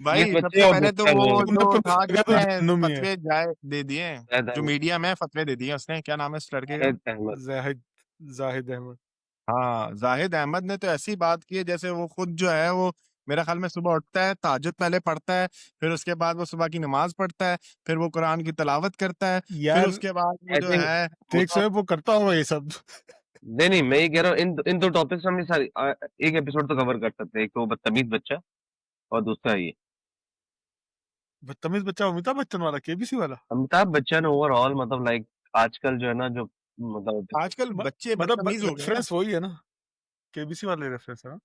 भाई बच्चे सबसे और पहले तो बच्चा वो वो जो था क्या तो उसने जहन्नुम ही है। फतवे जाए दे दिए, शायद जो अहमद मीडिया में फतवे दे दिए उसने, क्या नाम है उस लड़के का? शायद अहमद जाहिद जाहिद अहमद। हाँ, जाहिद अहमद ने तो ऐसी बात की है जैसे वो खुद जो है वो मेरा ख्याल में सुबह उठता है, तहज्जुद पहले पढ़ता है, फिर उसके बाद वो सुबह की नमाज पढ़ता है, फिर वो कुरान की तिलावत करता है, फिर यार उसके बाद वो आई जो थिंक है वो देख तो सो वो करता होगा ये सब। नहीं नहीं मैं ये कह रहा हूँ इन दो टॉपिक्स हम ये सारी एक एपिसोड तो कवर कर सकते हैं। एक तो बदतमीज बच्चा और दूसरा ये बदतमीज बच्चा अमिताभ बच्चन वाला, केबीसी वाला। अमिताभ बच्चन ओवरऑल मतलब लाइक आजकल जो है ना जो आजकल म- बच्चे मतलब बदतमीज हो गए ना। रेफरेंस वही है ना, केबीसी वाले रेफरेंस है ना।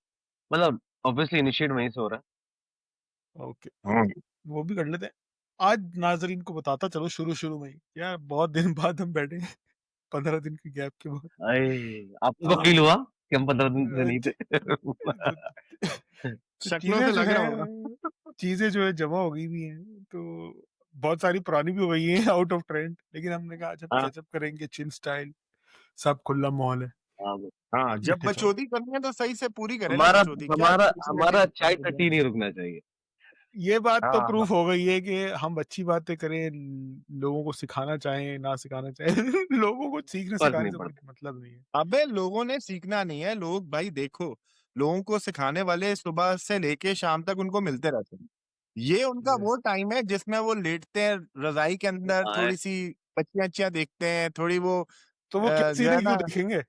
मतलब ऑब्वियसली इनिशिएट वहीं से हो रहा ओके, हम्म। वो भी कर लेते हैं। आज नाजरीन को बताता चलो शुरू शुरू में ही, यार बहुत दिन बाद हम बैठे हैं, 15 दिन की गैप के बाद। है। आपको फील तो हुआ कि हम 15 दिन से अ, नहीं च- थे। तो, तो शक्लों चीजें से जो लग है रहा होगा। चीजें जो है जमा हो गई भी हैं, तो बहुत सारी पुरानी भी हो गई हैं आउट ऑफ ट्रेंड, लेकिन हमने कहा जब हाँ कैचअप करेंगे, चिल स्टाइल, सब खुला माहौल है। हाँ, हाँ, जब लेके चलो। बचौती करनी है तो सही से पूरी करे ना हमारा बचौती, क्या हमारा पीछे हमारा हटे चाय चले टट्टी जाए। नहीं रुकना चाहिए। ये बात तो हाँ प्रूफ हो गई है कि हम अच्छी बातें करें, लोगों को सिखाना चाहें ना सिखाना चाहें, लोगों को सीखने फर्क सिखाने नहीं से कुछ पड़ता। मतलब नहीं है। अबे लोगों ने सीखना नहीं है, लोग भाई देखो, लोगों को सिखाने वाले सुबह से लेके शाम तक उनको मिलते रहते हैं। ये उनका ये- वो टाइम है जिसमें वो लेटते हैं रजाई के अंदर, हाँ, थोड़ी सी बच्चियां अच्छियां देखते हैं, थोड़ी वो तो वो क्या जो है सीधे ना। क्यों देखेंगे।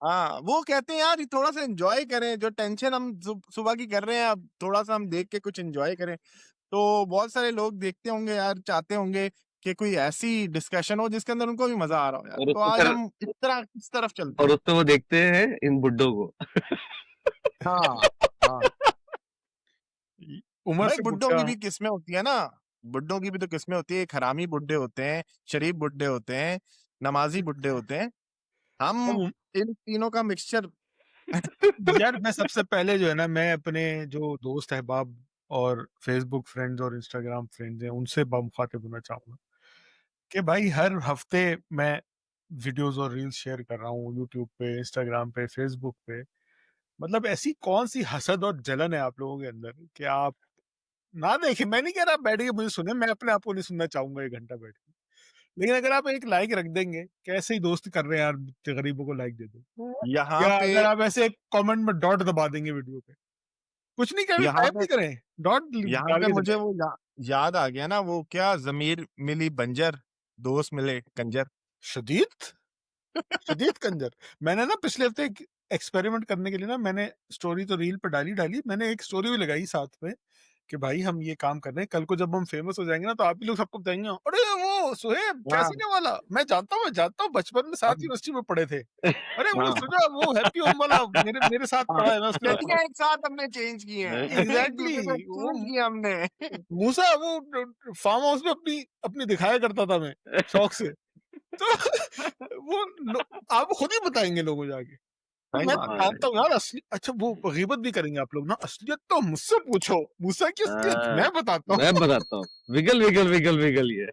हाँ, वो कहते हैं यार थोड़ा सा एंजॉय करें, जो टेंशन हम सुबह की कर रहे हैं अब थोड़ा सा हम देख के कुछ एंजॉय करें। तो बहुत सारे लोग देखते होंगे यार, चाहते होंगे कि कोई ऐसी डिस्कशन हो जिसके अंदर उनको भी मजा आ रहा हो यार, और तो उसको आज फिर हम इस तरफ चलते और हैं। उससे वो देखते हैं इन बुड्ढों को। हाँ हाँ। उम्र भाई से बुड्ढों बुढ़ा। की भी किस्में होती है ना, बुड्ढों की भी तो किस्में होती है, एक हरामी बुड्ढे होते हैं, शरीफ बुड्ढे होते हैं, नमाजी बुड्ढे होते हैं। हम अब इन तीनों का मिक्सचर। यार मैं सबसे पहले जो है ना, मैं अपने जो दोस्त अहबाब और फेसबुक फ्रेंड्स और इंस्टाग्राम फ्रेंड्स हैं उनसे मुखातिब होना चाहूंगा कि भाई हर हफ्ते मैं वीडियोस और रील्स शेयर कर रहा हूँ यूट्यूब पे, इंस्टाग्राम पे, फेसबुक पे। मतलब ऐसी कौन सी हसद और जलन है आप लोगों के अंदर कि आप ना देखें। मैं नहीं कह रहा आप बैठ के मुझे सुने, मैं अपने आप को नहीं सुनना चाहूंगा 1 घंटा बैठ के, लेकिन अगर आप एक लाइक रख देंगे, कैसे ही दोस्त कर रहे हैं यार, गरीबों को लाइक दे दो, यहाँ या पे अगर आप ऐसे कमेंट में डॉट दबा देंगे वीडियो पे, कुछ नहीं कभी यहाँ टाइप पे नहीं करें, डॉट यहाँ डाल पे के मुझे दबाए। वो याद आ गया ना, वो क्या, जमीर मिली बंजर, दोस्त मिले कंजर। शदीद शदीद कंजर। मैंने ना पिछले हफ्ते एक एक्सपेरिमेंट करने के लिए ना, मैंने स्टोरी तो रील पे डाली डाली, मैंने एक स्टोरी भी लगाई साथ में कि भाई हम ये काम कर रहे हैं, कल को जब हम फेमस हो जाएंगे ना तो आप ही लोग सबको बताएंगे, अरे वो सुहेब हाँ कैसीने वाला, मैं जानता हूँ, बचपन में साथ अब यूनिवर्सिटी में पढ़े थे। अरे वो हाँ सुना, वो हैप्पी होम वाला मेरे मेरे साथ हाँ, पढ़ा है, मैं उसके साथ पढ़ा। चलिए एक साथ हमने चेंज किए हैं, एक एग्जैक्टली दूसरे को exactly, वो एक्सचेंज किया हमने। मूसा वो फार्म हाउस में अपनी अपनी दिखाया करता था मैं, शौक से। तो वो आप खुद ही बताएंगे लोगों जाके। तो सही मैं बात है। जानता हूँ यार असली, अच्छा वो गीबत भी करेंगे आप लोग ना, असलियत तो मुझसे पूछो, मूसा की असलियत हाँ, मैं बताता मैं हूँ। बताता हूँ। विगल विगल विगल विगल ये।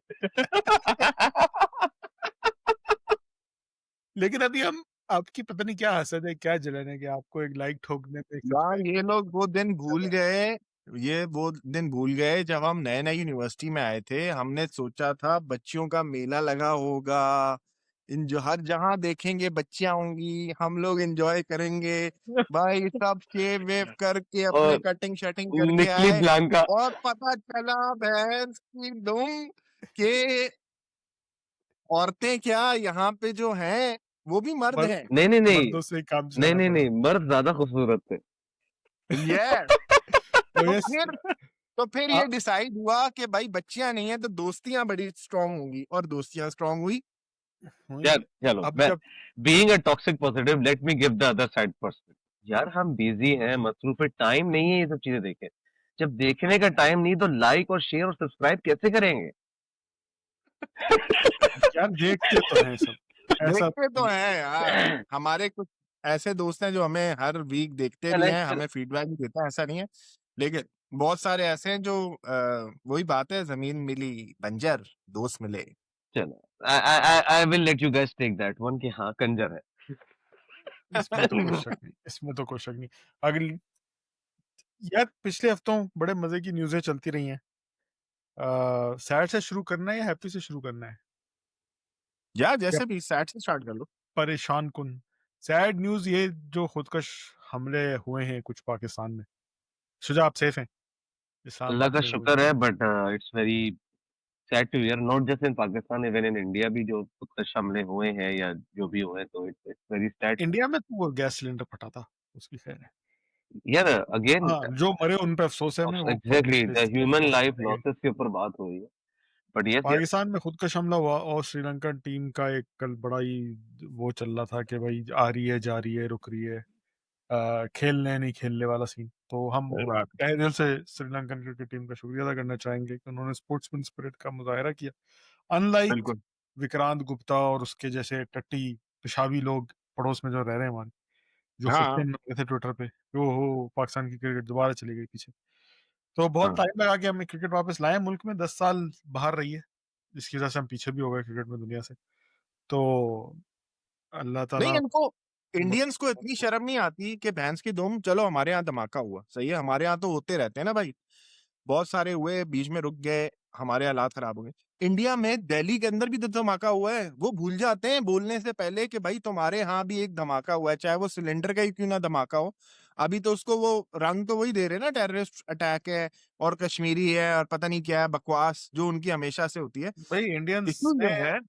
लेकिन अभी हम, आपकी पता नहीं क्या हसद है, क्या जलन है कि आपको एक लाइक ठोकने पे, एक यार सब्सक्राइब ये लोग वो दिन भूल करने गए, ये वो दिन भूल गए जब हम नए नए यूनिवर्सिटी में आए थे, हमने सोचा था बच्चियों का मेला लगा होगा, इन जो हर जहां देखेंगे बच्चियां होंगी, हम लोग एंजॉय करेंगे। भाई सब शेव वेव करके अपने और कटिंग शटिंग करके निकली आए, ब्लांका। और पता चला भैंस की दुम के औरतें क्या यहाँ पे जो हैं वो भी मर्द मर, हैं। नहीं नहीं नहीं मर्दों से ही काम नहीं चलाना नहीं पड़ा। नहीं मर्द ज्यादा खूबसूरत थे। यस। तो तो यस, फिर तो फिर ये डिसाइड हुआ कि भाई बच्चियां नहीं है तो दोस्तियां बड़ी स्ट्रांग होंगी, और दोस्तियां स्ट्रांग हुई। यार चलो अब मैं जब being a toxic positive let me give the other side perspective. यार हम बिजी हैं, मसरूफ है, टाइम नहीं है ये सब चीजें देखें। जब देखने का टाइम नहीं तो लाइक और शेयर और सब्सक्राइब कैसे करेंगे? यार देखते तो हैं सब, ऐसा देखते तो हैं यार, हमारे कुछ ऐसे दोस्त हैं जो हमें हर वीक देखते भी लाइक हैं, हमें फीडबैक भी देते हैं, ऐसा नहीं है। लेकिन बहुत सारे ऐसे हैं जो वही बात है, जमीन मिली बंजर, दोस्त मिले। चलो I will let you guys take that one कि हाँ कंजर है। इसमें तो कोई शक नहीं, इसमें तो कोई शक नहीं। अगली यार पिछले हफ्तों बड़े मजे की न्यूज़ें चलती रही हैं। सैड से शुरू करना है या हैप्पी से शुरू करना है? या या जैसे भी सैड से स्टार्ट कर लो। परेशान कुन? सैड न्यूज़ ये जो खुदकश हमले हुए हैं कुछ पाकिस्तान में। शुजा आप सेफ हैं? अल्लाह इस्लामाबाद का में हुए शुक्र हैं। है, but it's very sad to hear, not just in Pakistan, even in India भी जो कुछ हमले हुए हैं या जो भी हुए, तो it's it's very sad. India में तो वो गैस सिलेंडर फटा था, उसकी खैर है। यार अगेन, हाँ, जो मरे उन पे अफ़सोस है हमें, वो एग्जैक्टली पे द इसलिए ह्यूमन अफ़सोस लाइफ नहीं है। लॉसेस के ऊपर बात हो रही है, बट यस यस। पाकिस्तान में खुदकश हमला हुआ और श्रीलंकन टीम का एक कल बड़ा ही वो चल रहा था कि भाई आ रही है, जा रही है, रुक रही है। खेलने नहीं खेलने वाला सीन। तो हम सही बात। तहे दिल से श्रीलंकन क्रिकेट टीम का शुक्रिया अदा करना चाहेंगे कि उन्होंने स्पोर्ट्समैन स्पिरिट का मुज़ाहिरा किया। अनलाइक बिल्कुल। विक्रांत गुप्ता और उसके जैसे टट्टी पेशाबी लोग पड़ोस में जो रह रहे हैं हमारे, जो खुद हाँ, से मर रहे थे ट्विटर पे, ओहो! पाकिस्तान की क्रिकेट दोबारा चली गई पीछे। तो बहुत हाँ, टाइम लगा के हमने क्रिकेट वापस लाए मुल्क में, 10 साल बाहर रही है, जिसकी वजह से हम पीछे भी हो गए क्रिकेट में दुनिया से। तो अल्लाह नहीं ताला इनको इंडियंस को इतनी शर्म नहीं आती कि भैंस की दुम, चलो हमारे यहाँ धमाका हुआ, सही है, हमारे यहाँ तो होते रहते हैं ना भाई। बहुत सारे हुए, बीच में रुक गए, हमारे हालात खराब हो गए। इंडिया में दिल्ली के अंदर भी तो धमाका हुआ है, वो भूल जाते हैं बोलने से पहले कि भाई तुम्हारे यहाँ भी एक धमाका हुआ है, चाहे वो सिलेंडर का ही क्यों ना धमाका हो। अभी तो उसको वो रंग तो वही दे रहे हैं ना, टेररिस्ट अटैक है और कश्मीरी है और पता नहीं क्या है, बकवास जो उनकी हमेशा से होती है। भाई इंडियंस इश्यू ने ये है। हम्म।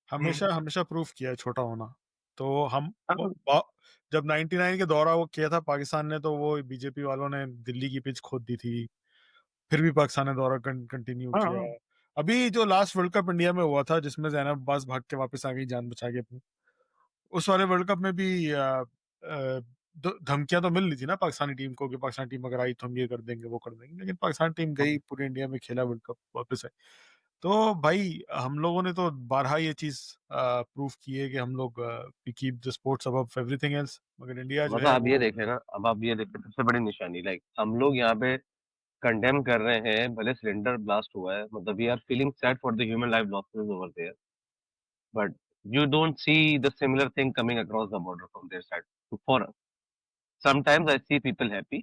हमेशा हमेशा प्रूफ किया है छोटा होना। तो हम हाँ, जब 99 के दौरा वो किया था पाकिस्तान ने, तो वो बीजेपी वालों ने दिल्ली की पिच खोद दी थी। फिर भी पाकिस्तान ने दौरा कंटिन्यू किया। हाँ, अभी जो लास्ट वर्ल्ड कप इंडिया में हुआ था, जिसमें ज़ैनब अब्बास भाग के वापस आ गई जान बचा के अपनी, उस वाले वर्ल्ड कप में भी धमकियां तो मिल रही थी ना पाकिस्तानी टीम को कि पाकिस्तानी टीम अगर आई तो हम ये कर देंगे वो कर देंगे, लेकिन पाकिस्तान टीम गई, पूरे इंडिया में खेला वर्ल्ड कप, वापस आई। तो भाई हम लोगों ने तो बारहा ये चीज प्रूव की है कि हम लोग we keep the sports above everything else, मगर इंडिया जो मतलब है आप ये वो देखें ना, अब आप ये देखें, सबसे बड़ी निशानी, लाइक हम लोग यहाँ पे कंडेम कर रहे हैं, भले सिलेंडर ब्लास्ट हुआ है, मतलब we are feeling sad for the human life losses over there, but you don't see the similar thing coming across the border from their side to for us. Sometimes I see people happy.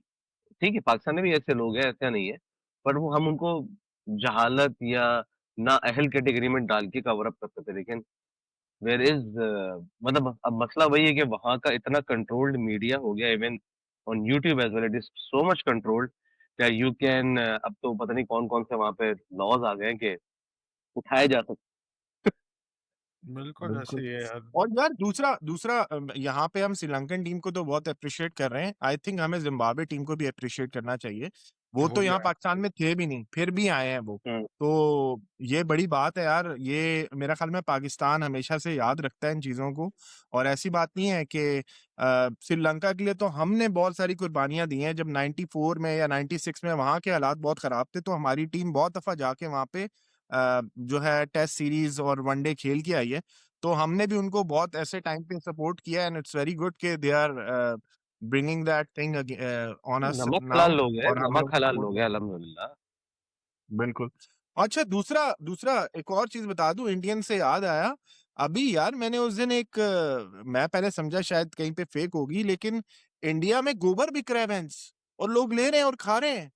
ठीक है, पाकिस्तान में भी ऐसे लोग हैं, ऐसा नहीं है, पर वो हम उनको जहालत या ना अहल कैटेगरी में डाल के कवर अप करते थे, लेकिन वेयर इज, मतलब अब मसला वही है कि वहाँ का इतना कंट्रोल्ड मीडिया हो गया, even on YouTube as well, it is so much controlled that you can, अब तो पता नहीं कौन कौन से वहाँ पे लॉज आ गए हैं कि उठाए जा सकते बिल्कुल बिल्कुल। ऐसे ही है यार। और यार दूसरा दूसरा यहाँ पे हम श्रीलंकन टीम को तो बहुत अप्रिशिएट कर रहे हैं, आई थिंक हमें जिम्बाब्वे टीम को भी अप्रिशिएट करना चाहिए। वो हो तो यहाँ गया। पाकिस्तान में थे भी नहीं, फिर भी आए हैं वो। हैं। तो ये बड़ी बात है यार, ये मेरा ख्याल में पाकिस्तान हमेशा से याद रखता है इन चीजों को। और ऐसी बात नहीं है कि श्रीलंका के लिए तो हमने बहुत सारी कुर्बानियां दी हैं। जब 94 में या 96 में वहाँ के हालात बहुत खराब थे, तो हमारी टीम बहुत दफा जाके वहाँ पे जो है टेस्ट सीरीज और वनडे खेल के आई है। तो हमने भी उनको बहुत ऐसे टाइम पे सपोर्ट किया, एंड इट्स वेरी गुड कि they are bringing that thing on us नमक नाउ। हलाल लोग हैं, और हम नमक लोग हलाल सपोर्ट, लोग हैं, अल्हम्दुलिल्लाह। बिल्कुल। अच्छा, दूसरा दूसरा एक और चीज बता दूं, इंडियन से याद आया। अभी यार मैंने उस दिन एक मैं पहले समझा शायद कहीं पे फेक होगी, लेकिन इंडिया में गोबर बिक रहा है भैंस, और लोग ले रहे हैं और खा रहे हैं।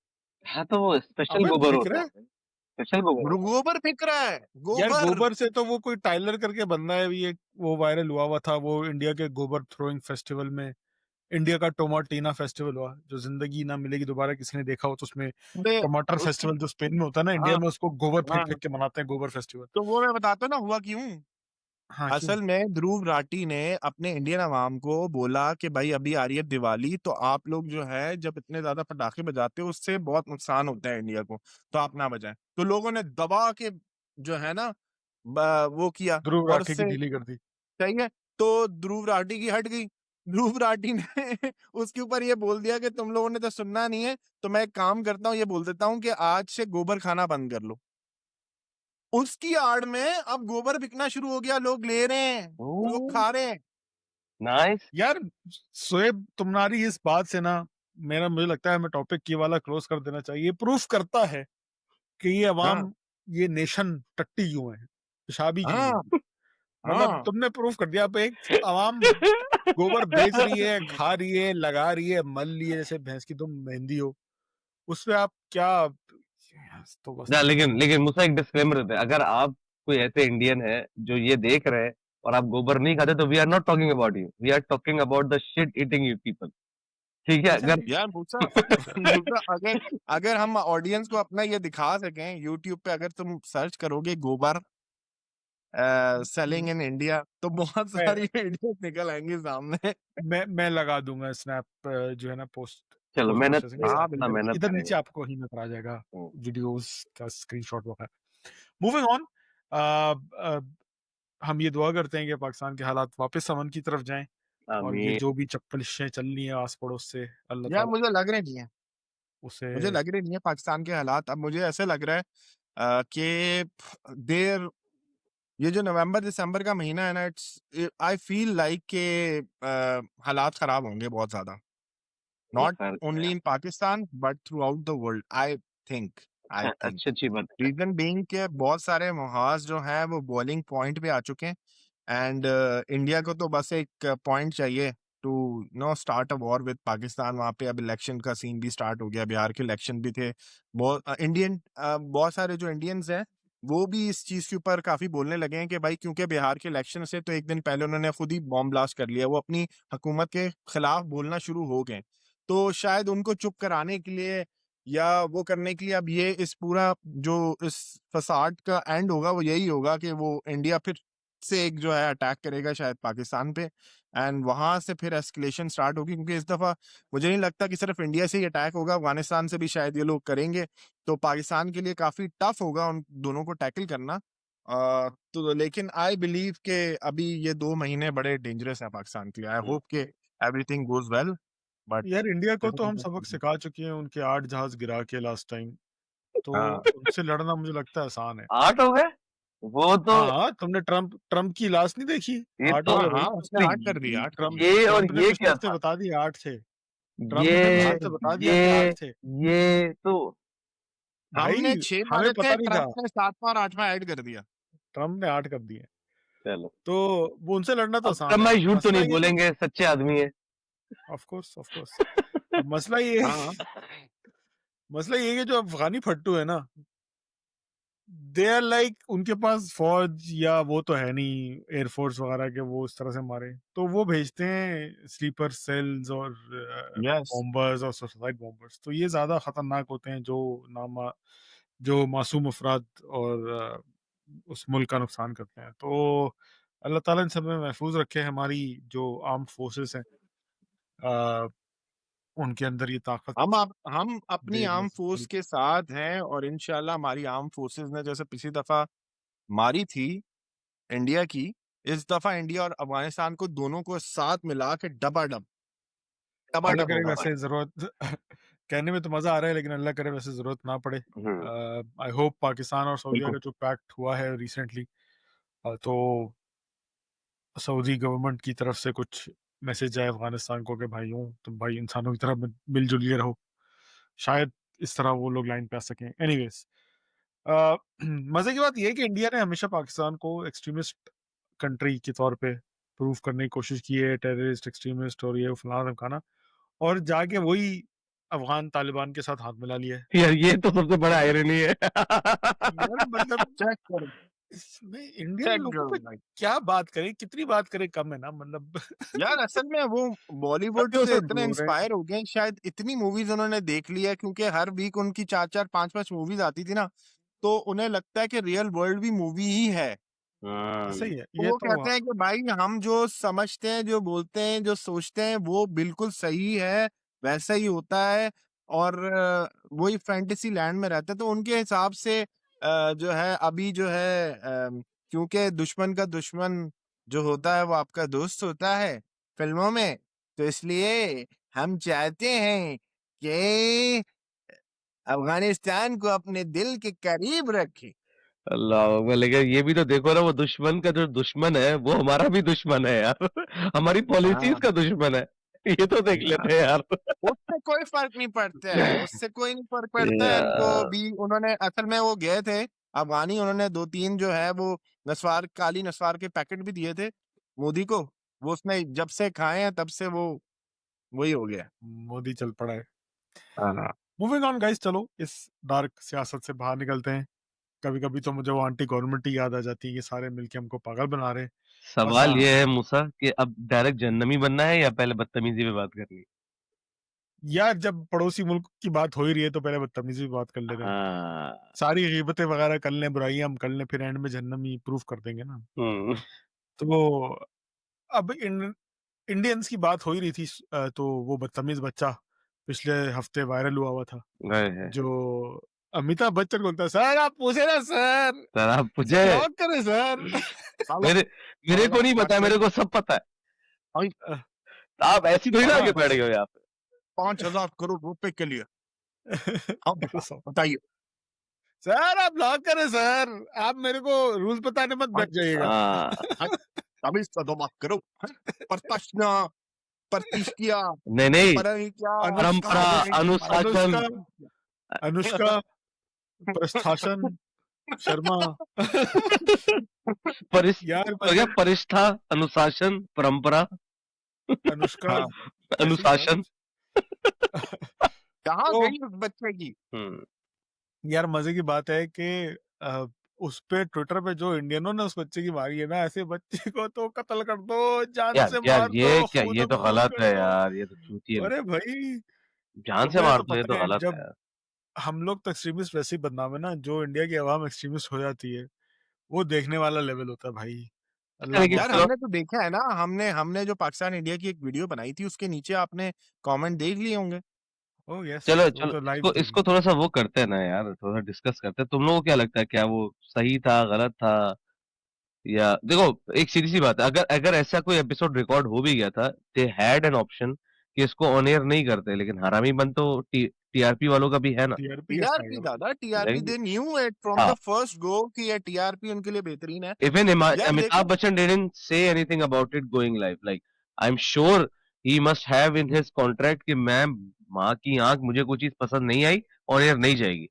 हाँ, तो वो स्पेशल अबे गोबर बिक होता रहा है, है स्पेशल गोबर होता है। गोबर बिक रहा है, यार। गोबर। गोबर से तो वो कोई टाइलर करके बंदा है, अभी एक वो वायरल हुआ था, वो इंडिया के गोबर थ्रोइंग फेस्टिवल में, इंडिया का टोमाटीना फेस्टिवल हुआ, जो जिंदगी ना मिलेगी दोबारा किसी ने देखा हो तो, उसमें अबे, टमाटर उसकी, फेस्टिवल जो स्पेन में होता है ना, इंडिया हाँ, में उसको गोबर फेंक हाँ, फेंक के मनाते हैं, गोबर फेस्टिवल। तो वो मैं बताता हूँ ना हुआ क्यों। हाँ क्यों? असल में ध्रुव राठी ने अपने इंडियन अवाम को बोला कि भाई अभी आ रही है दिवाली, तो आप लोग जो है जब इतने ज्यादा पटाखे बजाते हो उससे बहुत नुकसान होता है इंडिया को, तो आप ना बजाएं। तो लोगों ने दबा के जो है ना वो किया, ध्रुव और राठी की उससे, ढीली कर दी। सही है, तो ध्रुव राठी की हट गई। ध्रुव राठी ने उसके ऊपर ये बोल दिया कि तुम लोगों ने तो सुनना नहीं है, तो मैं एक काम करता हूँ, ये बोल देता हूँ कि आज से गोबर खाना बंद कर लो। उसकी आड़ में अब गोबर बिकना शुरू हो गया, लोग ले रहे हैं, लोग ओह, खा रहे हैं। नाइस। यार शोएब तुम्हारी इस बात से ना, मेरा मुझे लगता है हमें टॉपिक ये वाला क्लोज कर देना चाहिए। ये प्रूफ करता है कि ये हाँ, अवाम, ये नेशन टट्टी क्यों है, पेशाबी क्यों हाँ, है। मतलब हाँ, तुमने प्रूफ कर दिया। अब एक अवाम गोबर बेच रही है, खा रही है, लगा रही है, मल रही है, जैसे भैंस की तुम मेहंदी हो, उसपे आप क्या तो बस ना, लेकिन मुझसे एक डिस्क्लेमर देते हैं, अगर आप कोई ऐसे इंडियन है जो ये देख रहे हैं और आप गोबर नहीं खाते, तो we are not talking about you, we are talking about the shit eating you people. ठीक है, अगर एग्जैक्टली यार मूसा मूसा अगर अगर हम ऑडियंस को अपना ये दिखा सकें, यूट्यूब पे अगर तुम सर्च करोगे गोबर सेलिंग इन इंडिया, तो बहुत मैं सारी वीडियो निकल आएंगी सामने। मैं लगा दूंगा स्नैप जो है ना पोस्ट चलो पोस्ट मेहनत प्रोसेसिंग हाँ अपना बिल्कुल। मेहनत इधर नीचे करेंगे। आपको ही नजर आ जाएगा हम्म, वीडियोस का स्क्रीनशॉट वगैरह। मूविंग ऑन, हम ये दुआ करते हैं कि पाकिस्तान के हालात वापस अमन की तरफ जाएं और ये आमीन। जो भी चप्पलिशें चल रही हैं आस पड़ोस से अल्लाह यार ताला मुझे लग रहे नहीं है, उसे मुझे लग रहे नहीं है पाकिस्तान के हालात। अब मुझे ऐसे लग रहा है कि देर ये जो नवंबर दिसंबर का महीना है ना, इट्स आई फील लाइक के हालात खराब होंगे बहुत ज्यादा, अल्लाह नॉट खैर करे। Only in Pakistan but through out the world. Think I अच्छा, थिंक अच्छी अच्छी बात है। रीजन बीइंग के बहुत सारे मुहाज जो हैं वो बॉलिंग पॉइंट पे आ चुके हैं। एंड इंडिया को तो बस एक पॉइंट चाहिए to know start a war with Pakistan. वहाँ पे अब इलेक्शन का सीन भी स्टार्ट हो गया, बिहार के इलेक्शन भी थे। बहुत बहुत सारे जो इंडियंस हैं वो भी इस चीज के ऊपर काफी बोलने लगे हैं कि भाई क्योंकि बिहार के इलेक्शन से तो एक दिन पहले उन्होंने खुद ही बॉम्ब ब्लास्ट कर लिया, वो अपनी हुकूमत के खिलाफ बोलना शुरू हो गए। तो शायद उनको चुप कराने के लिए या वो करने के लिए अब ये इस पूरा जो इस फसाड का एंड होगा वो यही होगा कि वो इंडिया फिर से एक जो है अटैक करेगा शायद पाकिस्तान पे। एंड वहां से फिर एस्केलेशन स्टार्ट होगी, क्योंकि इस दफा मुझे नहीं लगता कि सिर्फ इंडिया से ही अटैक होगा, अफगानिस्तान से भी शायद ये लोग करेंगे। तो पाकिस्तान के लिए काफी टफ होगा उन दोनों को टैकल करना। तो लेकिन आई बिलीव के अभी ये 2 महीने बड़े डेंजरस है पाकिस्तान के लिए। आई होप के एवरीथिंग गोज वेल बट यार इंडिया को तो हम सबक सिखा चुके हैं उनके 8 जहाज गिरा के लास्ट टाइम, तो हाँ उनसे लड़ना मुझे लगता है आसान है। 8 हो गए? वो तो हाँ तुमने ट्रम्प ट्रम्प की लास्ट नहीं देखी? ये 8 तो हो हाँ गए भाई। हाँ उसने तो 8 कर दिया, 8 कर दिया। ट्रम्प ये और ट्रम्प ने ये पिछले क्या हफ्ते था? बता दिए 8 थे। ट्रम्प ने ये पिछले हफ्ते बता दिया कि ये 8 थे। ये तो भाई हमने 6 हमें मारे थे, पता नहीं था, ट्रम्प ने 7वां और 8वां ऐड कर दिया। ट्रम्प ने 8 कर दिए। चलो, तो वो उनसे लड़ना तो अब आसान तब है। मैं झूठ तो मसला नहीं ये है, बोलेंगे, सच्चे आदमी है। Of course of course. अब मसला ये है, हाँ मसला ये है कि जो अफगानी फट्टू है ना, दे आर लाइक उनके पास फौज या वो तो है नहीं एयरफोर्स वगैरह के वो इस तरह से मारे, तो वो भेजते हैं स्लीपर सेल्स और यस बॉम्बर्स और सुसाइड बॉम्बर्स। तो ये ज्यादा खतरनाक होते हैं जो मासूम अफराद और उस मुल्क का नुकसान करते हैं। तो अल्लाह ताला इन सब में महफूज रखे हमारी जो आर्म्ड फोर्सेस हैं, अ, उनके अंदर ये ताकत हम अपनी दे आर्म फोर्स के साथ हैं और इंशाल्लाह हमारी आर्म फोर्सेस ने जैसे पिछली दफा मारी थी इंडिया की, इस दफा इंडिया और अफगानिस्तान को दोनों को साथ मिला के डबाडब अल्लाह डबाडब करे होगा भाई। वैसे जरूरत कहने में तो मजा आ रहा है, लेकिन अल्लाह करे वैसे जरूरत ना पड़े। हम्म, आई होप पाकिस्तान और सऊदीया बिल्कुल। का जो पैक्ट हुआ है रिसेंटली, तो सऊदी गवर्नमेंट की तरफ से कुछ मैसेज आए अफगानिस्तान को कि भाइयों तुम भाई इंसानों की तरह मिलजुल के रहो, शायद इस तरह वो लोग लाइन पे आ सकें। एनीवेज, मजे की बात यह है कि इंडिया ने हमेशा पाकिस्तान को एक्सट्रीमिस्ट कंट्री के तौर पे प्रूव करने की कोशिश की है, टेररिस्ट एक्सट्रीमिस्ट और ये फलाना धमकाना, और जाके वही अफगान तालिबान के साथ हाथ मिला लिया है। यार ये तो सबसे बड़ा आयरनी है। यार मतलब चेक करो, इसमें इंडियन चेक लोगों करो पे भाई। क्या बात करें, कितनी बात करें कम है ना, मतलब यार असल में वो बॉलीवुड हथियों से से इतने बोल रहे हैं। इंस्पायर हो गए हैं, शायद इतनी मूवीज उन्होंने देख ली है, क्योंकि हर वीक उनकी 4-4 5-5 मूवीज आती थी ना, तो उन्हें लगता है कि रियल वर्ल्ड भी मूवी ही है। सही है तो ये वो तो। कहते हैं कि भाई हम जो समझते हैं, जो बोलते हैं, जो सोचते हैं वो बिल्कुल सही है, वैसा ही होता है। और वही फैंटेसी लैंड में रहते हैं, तो उनके हिसाब से जो है अभी जो है क्योंकि दुश्मन का दुश्मन जो होता है वो आपका दोस्त होता है फिल्मों में, तो इसलिए हम चाहते हैं कि अफगानिस्तान को अपने दिल के करीब रखें। अल्लाह अकबर, लेकिन ये भी तो देखो ना, वो दुश्मन का जो दुश्मन है वो हमारा भी दुश्मन है यार। हमारी पॉलिसीज हाँ का दुश्मन है। ये तो देख लेते हैं यार। उससे कोई फर्क नहीं पड़ता है, उससे कोई नहीं फर्क पड़ता है उनको यार भी। उन्होंने असल में वो गए थे अफगानी, उन्होंने 2-3 जो है वो नस्वार, काली नस्वार के पैकेट भी दिए थे मोदी को। वो उसने जब से खाए हैं तब से वो वही हो गया। मोदी चल पड़ा है। हाँ मूविंग ऑन गाइस, चलो इस डार्क सियासत से बाहर निकलते हैं। कभी-कभी तो मुझे वो आंटी गवर्नमेंट ही याद आ जाती है, ये सारे मिलके हमको पागल बना रहे हैं। बस सवाल हाँ, ये है मूसा कि अब डायरेक्ट जहन्नमी बनना है या पहले बदतमीजी पे बात करनी है? यार जब पड़ोसी मुल्क की बात हो ही रही है तो पहले बदतमीजी पे बात कर लेते हैं। हाँ। सारी गीबतें वगैरह कर लें, बुराइयाँ हम कर लें, फिर एंड में जहन्नम ही प्रूफ कर देंगे ना। हुँ। तो अब इंडियंस की बात हो ही रही थी, तो वो बदतमीज बच्चा पिछले हफ्ते वायरल हुआ था, गए हैं। जो अमिताभ बच्चन बोलता है, सर आप पूछे ना सर, सर आप इसे मुझे ब्लॉक करें सर। साला मेरे मेरे साला को नहीं पता है, मेरे को सब पता है। भाई आप ऐसी थोड़ी ना साला आके बैठ गए हो यहाँ पे। 5,000 करोड़ रुपए के लिए अब सर बताइए। आप ब्लॉक करें सर, आप मेरे को रूल्स बताने मत भाई बैठ जाइएगा। हाँ। भाई, अभी इसका दो बात करो। प्रश्न प्रतिष्ठिया नहीं, नहीं, क्या अनुष्का परंपरा, अनुशासन, अनुष्का अनुष्का प्रस्थासन शर्मा। यार हो गया परिष्ठा, अनुशासन, परंपरा, अनुष्का हाँ कैसी है अनुशासन। कहाँ तो गई उस बच्चे की। हुँ। यार मजे की बात है कि अ, उस पे ट्विटर पे जो इंडियनों ने उस बच्चे की मारी है ना, ऐसे बच्चे को तो कत्ल कर दो, जान यार से यार मार दो, ये क्या, ये खून तो खून गलत कर है दो। यार, ये तो चूतिए अरे लोग। भाई, जान से तुम्हें मार तो दो, ये पता तो है, गलत है जब यार। हम लोग तो एक्सट्रीमिस्ट वैसे ही बदनाम है ना, जो इंडिया की आवाम एक्सट्रीमिस्ट हो जाती है, वो देखने वाला लेवल होता है भाई। अच्छा अल्लाह लेकिन यार माफ चलो, करे। हमने तो देखा है ना, हमने हमने जो पाकिस्तान इंडिया की एक वीडियो बनाई थी उसके नीचे आपने कमेंट देख लिए होंगे। ओह यस, चलो वो चलो तो लाइव इसको देख इसको लिए। थोड़ा-सा वो करते हैं ना यार, थोड़ा डिस्कस करते हैं। तुम लोगों को क्या लगता है, क्या वो सही था, गलत था? या देखो एक सीधी-सी बात है, अगर अगर ऐसा कोई एपिसोड रिकॉर्ड हो भी गया था, दे हैड एन ऑप्शन कि इसको ऑन एयर नहीं करते, लेकिन हरामीपन तो टीआरपी वालों का भी है ना। टीआरपी का टीआरपी स्ट्रगल। दादा, TRP exactly. They knew it from हाँ, द फर्स्ट गो कि ये टीआरपी उनके लिए बेहतरीन है। इवन यार अमिताभ देखो Bachchan didn't say anything about it going live, like I am sure he must have in his contract कि मैं माँ की आँख, मुझे कोई चीज़ पसंद नहीं आई, ऑन एयर नहीं जाएगी।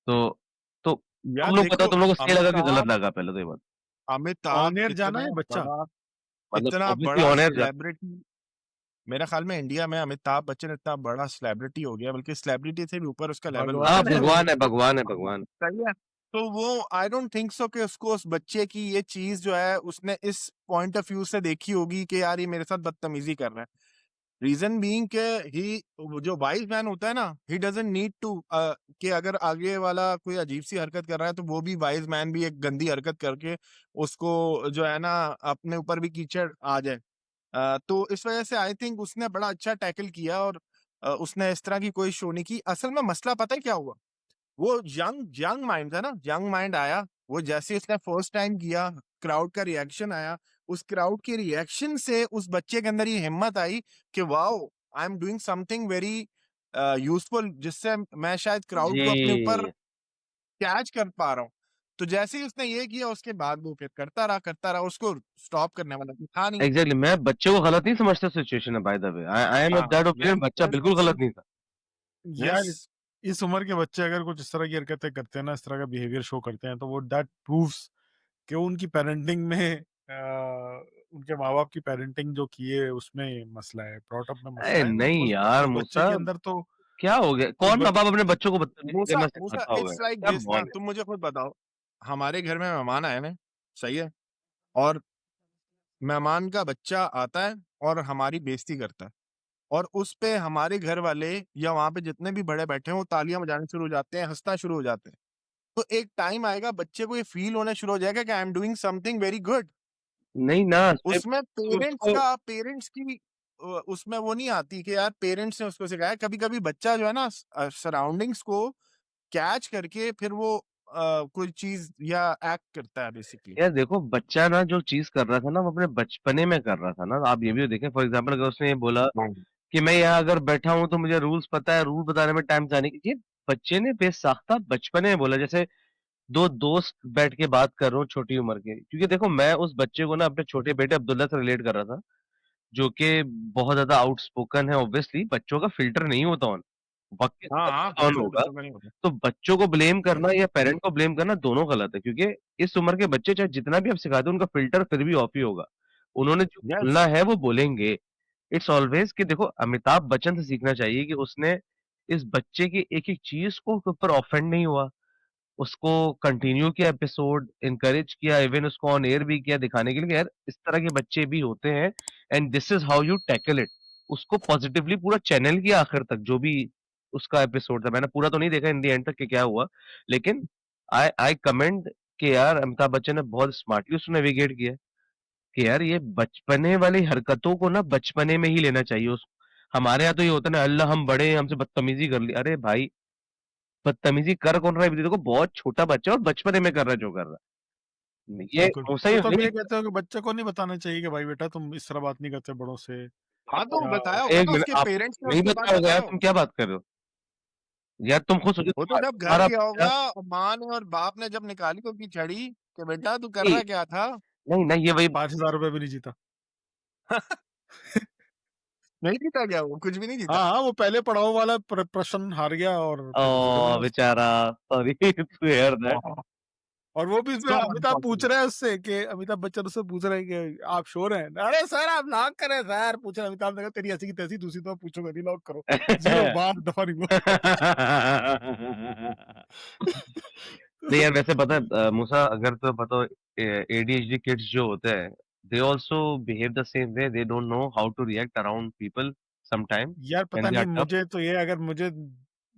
तो तो यार तुम लोग बताओ, देखो तुम लोगों को सही लगा कि गलत अमिताभ लगा, पहले तो ये बात? अमिताभ ऑन एयर जाना इतना है बच्चा। बड़ा मतलब इतना ऑब्वियसली बड़ा ऑन एयर जा सेलिब्रिटी, मेरे ख्याल में इंडिया में अमिताभ बच्चन इतना बड़ा सेलिब्रिटी हो गया, बल्कि सेलिब्रिटी से भी ऊपर उसका लेवल हो हाँ, भगवान गया। है वो। भगवान है, भगवान है, भगवान। सही है। तो वो आई डोंट थिंक सो कि उसको उस बच्चे की ये चीज जो है उसने इस पॉइंट ऑफ व्यू से देखी होगी कि यार ये मेरे साथ बदतमीजी कर रहा है। रीजन बीइंग के ही जो वाइज मैन होता है ना, ही डजंट नीड टू कि अगर आगे वाला कोई अजीब सी हरकत कर रहा है तो वो भी वाइज मैन भी एक गंदी हरकत करके उसको जो है ना अपने ऊपर भी कीचड़ आ जाए। तो इस वजह से आई थिंक उसने बड़ा अच्छा टैकल किया, और उसने इस तरह की कोई शो नहीं की। असल में मसला पता है क्या हुआ, वो यंग यंग माइंड था ना, यंग माइंड आया, वो जैसे उसने फर्स्ट टाइम किया, क्राउड का रिएक्शन आया, उस क्राउड के रिएक्शन से उस बच्चे के अंदर ये हिम्मत आई कि wow, I am doing something very useful, जिससे मैं शायद क्राउड को अपने ऊपर जी, कैच कर पा रहा हूँ। तो जैसे ही उसने ये किया उसके बाद वो फिर करता रहा, उसको स्टॉप करने वाला कोई था नहीं। एग्ज़ैक्टली, मैं बच्चे को गलत नहीं समझता सिचुएशन है, by the way. I am of हाँ, दैट ओपिनियन, यस, बच्चा यस, बिल्कुल यस, गलत नहीं था। यार यस, इस उम्र के बच्चे अगर कुछ इस तरह की हरकतें करते हैं ना, इस तरह का बिहेवियर शो करते हैं, तो वो दैट प्रूव्स कि उनकी पेरेंटिंग में उनके माँ-बाप की पेरेंटिंग जो की है उसमें मसला है, ब्रॉट अप में अरे मसला है। नहीं यार उस बच्चे मूसा, के अंदर तो क्या हो गया? उस कौन बच माँ-बाप अपने बच्चों को बदतमीज़ी मूसा करना मूसा सिखाता होगा इट्स यार? लाइक क्या दिस ना, माहौल है? तुम मुझे खुद बताओ, हमारे घर में मेहमान आए हैं, सही है, और मेहमान का बच्चा आता है और हमारी बेइज्जती करता है, और उस पे हमारे घर वाले या वहाँ पे जितने भी बड़े बैठे हैं वो तालियाँ बजाने शुरू हो जाते हैं, हँसना शुरू हो जाते हैं। तो एक टाइम आएगा बच्चे को ये फ़ील होना शुरू हो जाएगा कि I am doing something very good. नहीं ना, सिर्फ़ उसमें उसको पेरेंट्स की उसमें वो नहीं आती कि यार पेरेंट्स ने उसको सिखाया। कभी-कभी बच्चा जो है ना सराउंडिंग्स को कैच करके फिर वो कोई चीज़ या एक्ट करता है बेसिकली। यार देखो, बच्चा ना जो चीज़ कर रहा था ना, वो अपने बचपने में कर रहा था ना। आप ये भी देखें, फॉर एग्ज़ाम्पल अगर उसने ये बोला हुँ। कि मैं यहाँ अगर बैठा हूँ तो मुझे रूल्स पता है, रूल बताने में टाइम जाने की, ये बच्चे ने बेसाख्ता बचपने में बोला। जैसे 2 दोस्त बैठ के बात कर रहा हूँ छोटी उम्र के, क्योंकि देखो मैं उस बच्चे को ना अपने छोटे बेटे अब्दुल्ला से रिलेट कर रहा था, जो कि बहुत ज़्यादा आउटस्पोकन है। ऑब्वियसली बच्चों का फ़िल्टर नहीं होता ऑन, वक़्त के हाँ, साथ हाँ, साथ ऑन होगा। बच्चों का नहीं होता। तो बच्चों को ब्लेम करना या पेरेंट को ब्लेम करना दोनों गलत है, क्योंकि इस उम्र के बच्चे चाहे जितना भी आप सिखा दो, उनका फ़िल्टर फिर भी ऑफ ही होगा। उन्होंने जो यस, बोलना है वो बोलेंगे। इट्स ऑलवेज़ कि देखो अमिताभ बच्चन से सीखना चाहिए कि उसने इस बच्चे की एक-एक चीज़ को ऊपर ऑफेंड नहीं हुआ। उसको कंटिन्यू किया एपिसोड, एनकरेज किया, इवन उसको ऑन एयर भी किया दिखाने के लिए कि यार इस तरह के बच्चे भी होते हैं and this is how you tackle it. उसको पॉजिटिवली पूरा चैनल किया आखिर तक जो भी उसका एपिसोड था। मैंने पूरा तो नहीं देखा इन द एंड तक कि क्या हुआ, लेकिन आई आई कमेंड कि यार अमिताभ बच्चन ने बहुत स्मार्टली उसको नेविगेट किया कि यार ये बचपने वाली हरकतों को ना बचपने में ही लेना चाहिए उस हमारे यहाँ तो ये होता है ना, अल्लाह हम बड़े हैं, हमसे बदतमीजी कर ली। अरे भाई, बदतमीजी कर कौन रहा है? अभी देखो बहुत छोटा बच्चा है और बचपने में कर रहा है जो कर रहा है। ये बिल्कुल। मूसा तो ही तुम नहीं। ये कहते हो कि बच्चे को नहीं बताना चाहिए कि भाई बेटा तुम इस तरह बात नहीं करते बड़ों से, हाँ तो या बताया होगा एक ना, मिनट, उसके आप पेरेंट्स ने नहीं उसको बात बताया होगा यार, बताया तुम होगा। क्या बात कर रहे हो? यार तुम खुद सोचो, वो तो जब घर तुम्हारा गया बच्चा। होगा और माँ ने और बाप ने जब निकाली होगी छड़ी कि बेटा तू कर नहीं, रहा क्या था। नहीं, नहीं, ये वही 5,000 रुपए भी नहीं जीता। नहीं जीता क्या, वो कुछ भी नहीं जीता। हाँ, हाँ, वो पहले पड़ाव वाला प्रश्न हार गया और फिर जीरो ओह मिला उसको। बेचारा, सॉरी टू हियर दैट। और वो भी इसमें सो अमिताभ पूछ अनफॉर्चुनेट। रहा है उससे कि अमिताभ बच्चन उससे पूछ रहे हैं कि आप श्योर हैं? अरे सर आप लॉक करें सर, पूछ रहे अमिताभ ने कहा तेरी ऐसी की तैसी, दूसरी तो पूछोगे नहीं, लॉक करो। जीरो, बार दफा नहीं हुआ। नहीं यार, वैसे पता है मूसा, अगर तो पता हो एडीएचडी किड्स जो होते हैं, they also behave the same way, they don't know how to react around people sometime यार पता व्हेन दे नहीं आर टफ। मुझे तो ये, अगर मुझे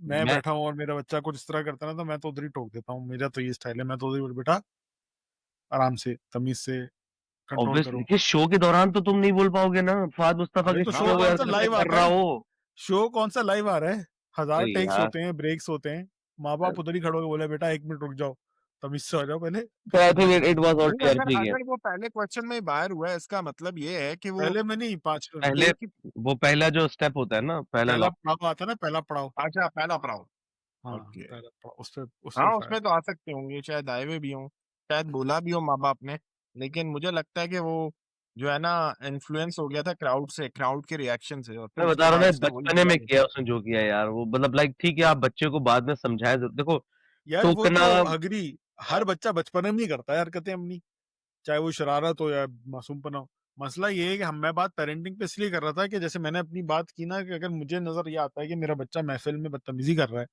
मैं मैं बैठा हूँ और मेरा बच्चा कुछ इस तरह करता है ना, तो मैं तो उधर ही टोक देता हूँ। मेरा तो ये स्टाइल है, मैं तो उधर ही, बेटा आराम से तमीज से कंट्रोल ऑब्वियसली करो। देखिए, शो के दौरान तो तुम नहीं बोल पाओगे ना, फहद मुस्तफा अरे के तो शो शो में वो कौन सा हरकतें लाइव कर आता रहा है? हो। शो कौन सा लाइव आ रहा है? 1000 अरे टेक्स यार, होते हैं, ब्रेक्स होते हैं। माँ बाप उधर ही खड़े होके बोले बेटा 1 मिनट रुक जाओ, तमीज से आ जाओ पहले, तो फिर आई तुम थिंक देखना। इट वाज ऑल नहीं, अगर टीआरपी गेम। अगर वो पहले क्वेश्चन में ही बाहर हुआ है, इसका मतलब ये है कि वो पहले में नहीं, 5वें में। पहले एक ही। वो पहला जो स्टेप होता है ना, पहला पहला लॉक। पड़ाव आता है ना, पहला पड़ाव। अच्छा पहला पड़ाव। हाँ, ओके। पहला पड़ाव, उस पे हाँ फायर। उसमें तो आ सकते होंगे, शायद आए हुए भी हों, शायद बोला भी हो माँ बाप ने। लेकिन मुझे लगता है कि वो जो है ना, इन्फ्लुएंस हो गया था क्राउड से, क्राउड के रिएक्शन से, और फिर मैं उसके बता रहा हूँ बाद ना, उसने वही बचपने किया में जो किया किया। उसने जो किया यार, वो मतलब लाइक ठीक है, आप बच्चे को बाद में समझाए, देखो यार वो टोकना। तो अग्री, हर बच्चा बचपन में ही करता है हरकतें अपनी, चाहे वो शरारत हो या मासूमपना हो। मसला ये है कि मैं बात पेरेंटिंग पे इसलिए कर रहा था कि जैसे मैंने अपनी बात की ना, कि अगर मुझे नजर ये आता है कि मेरा बच्चा महफिल में बदतमीजी कर रहा है,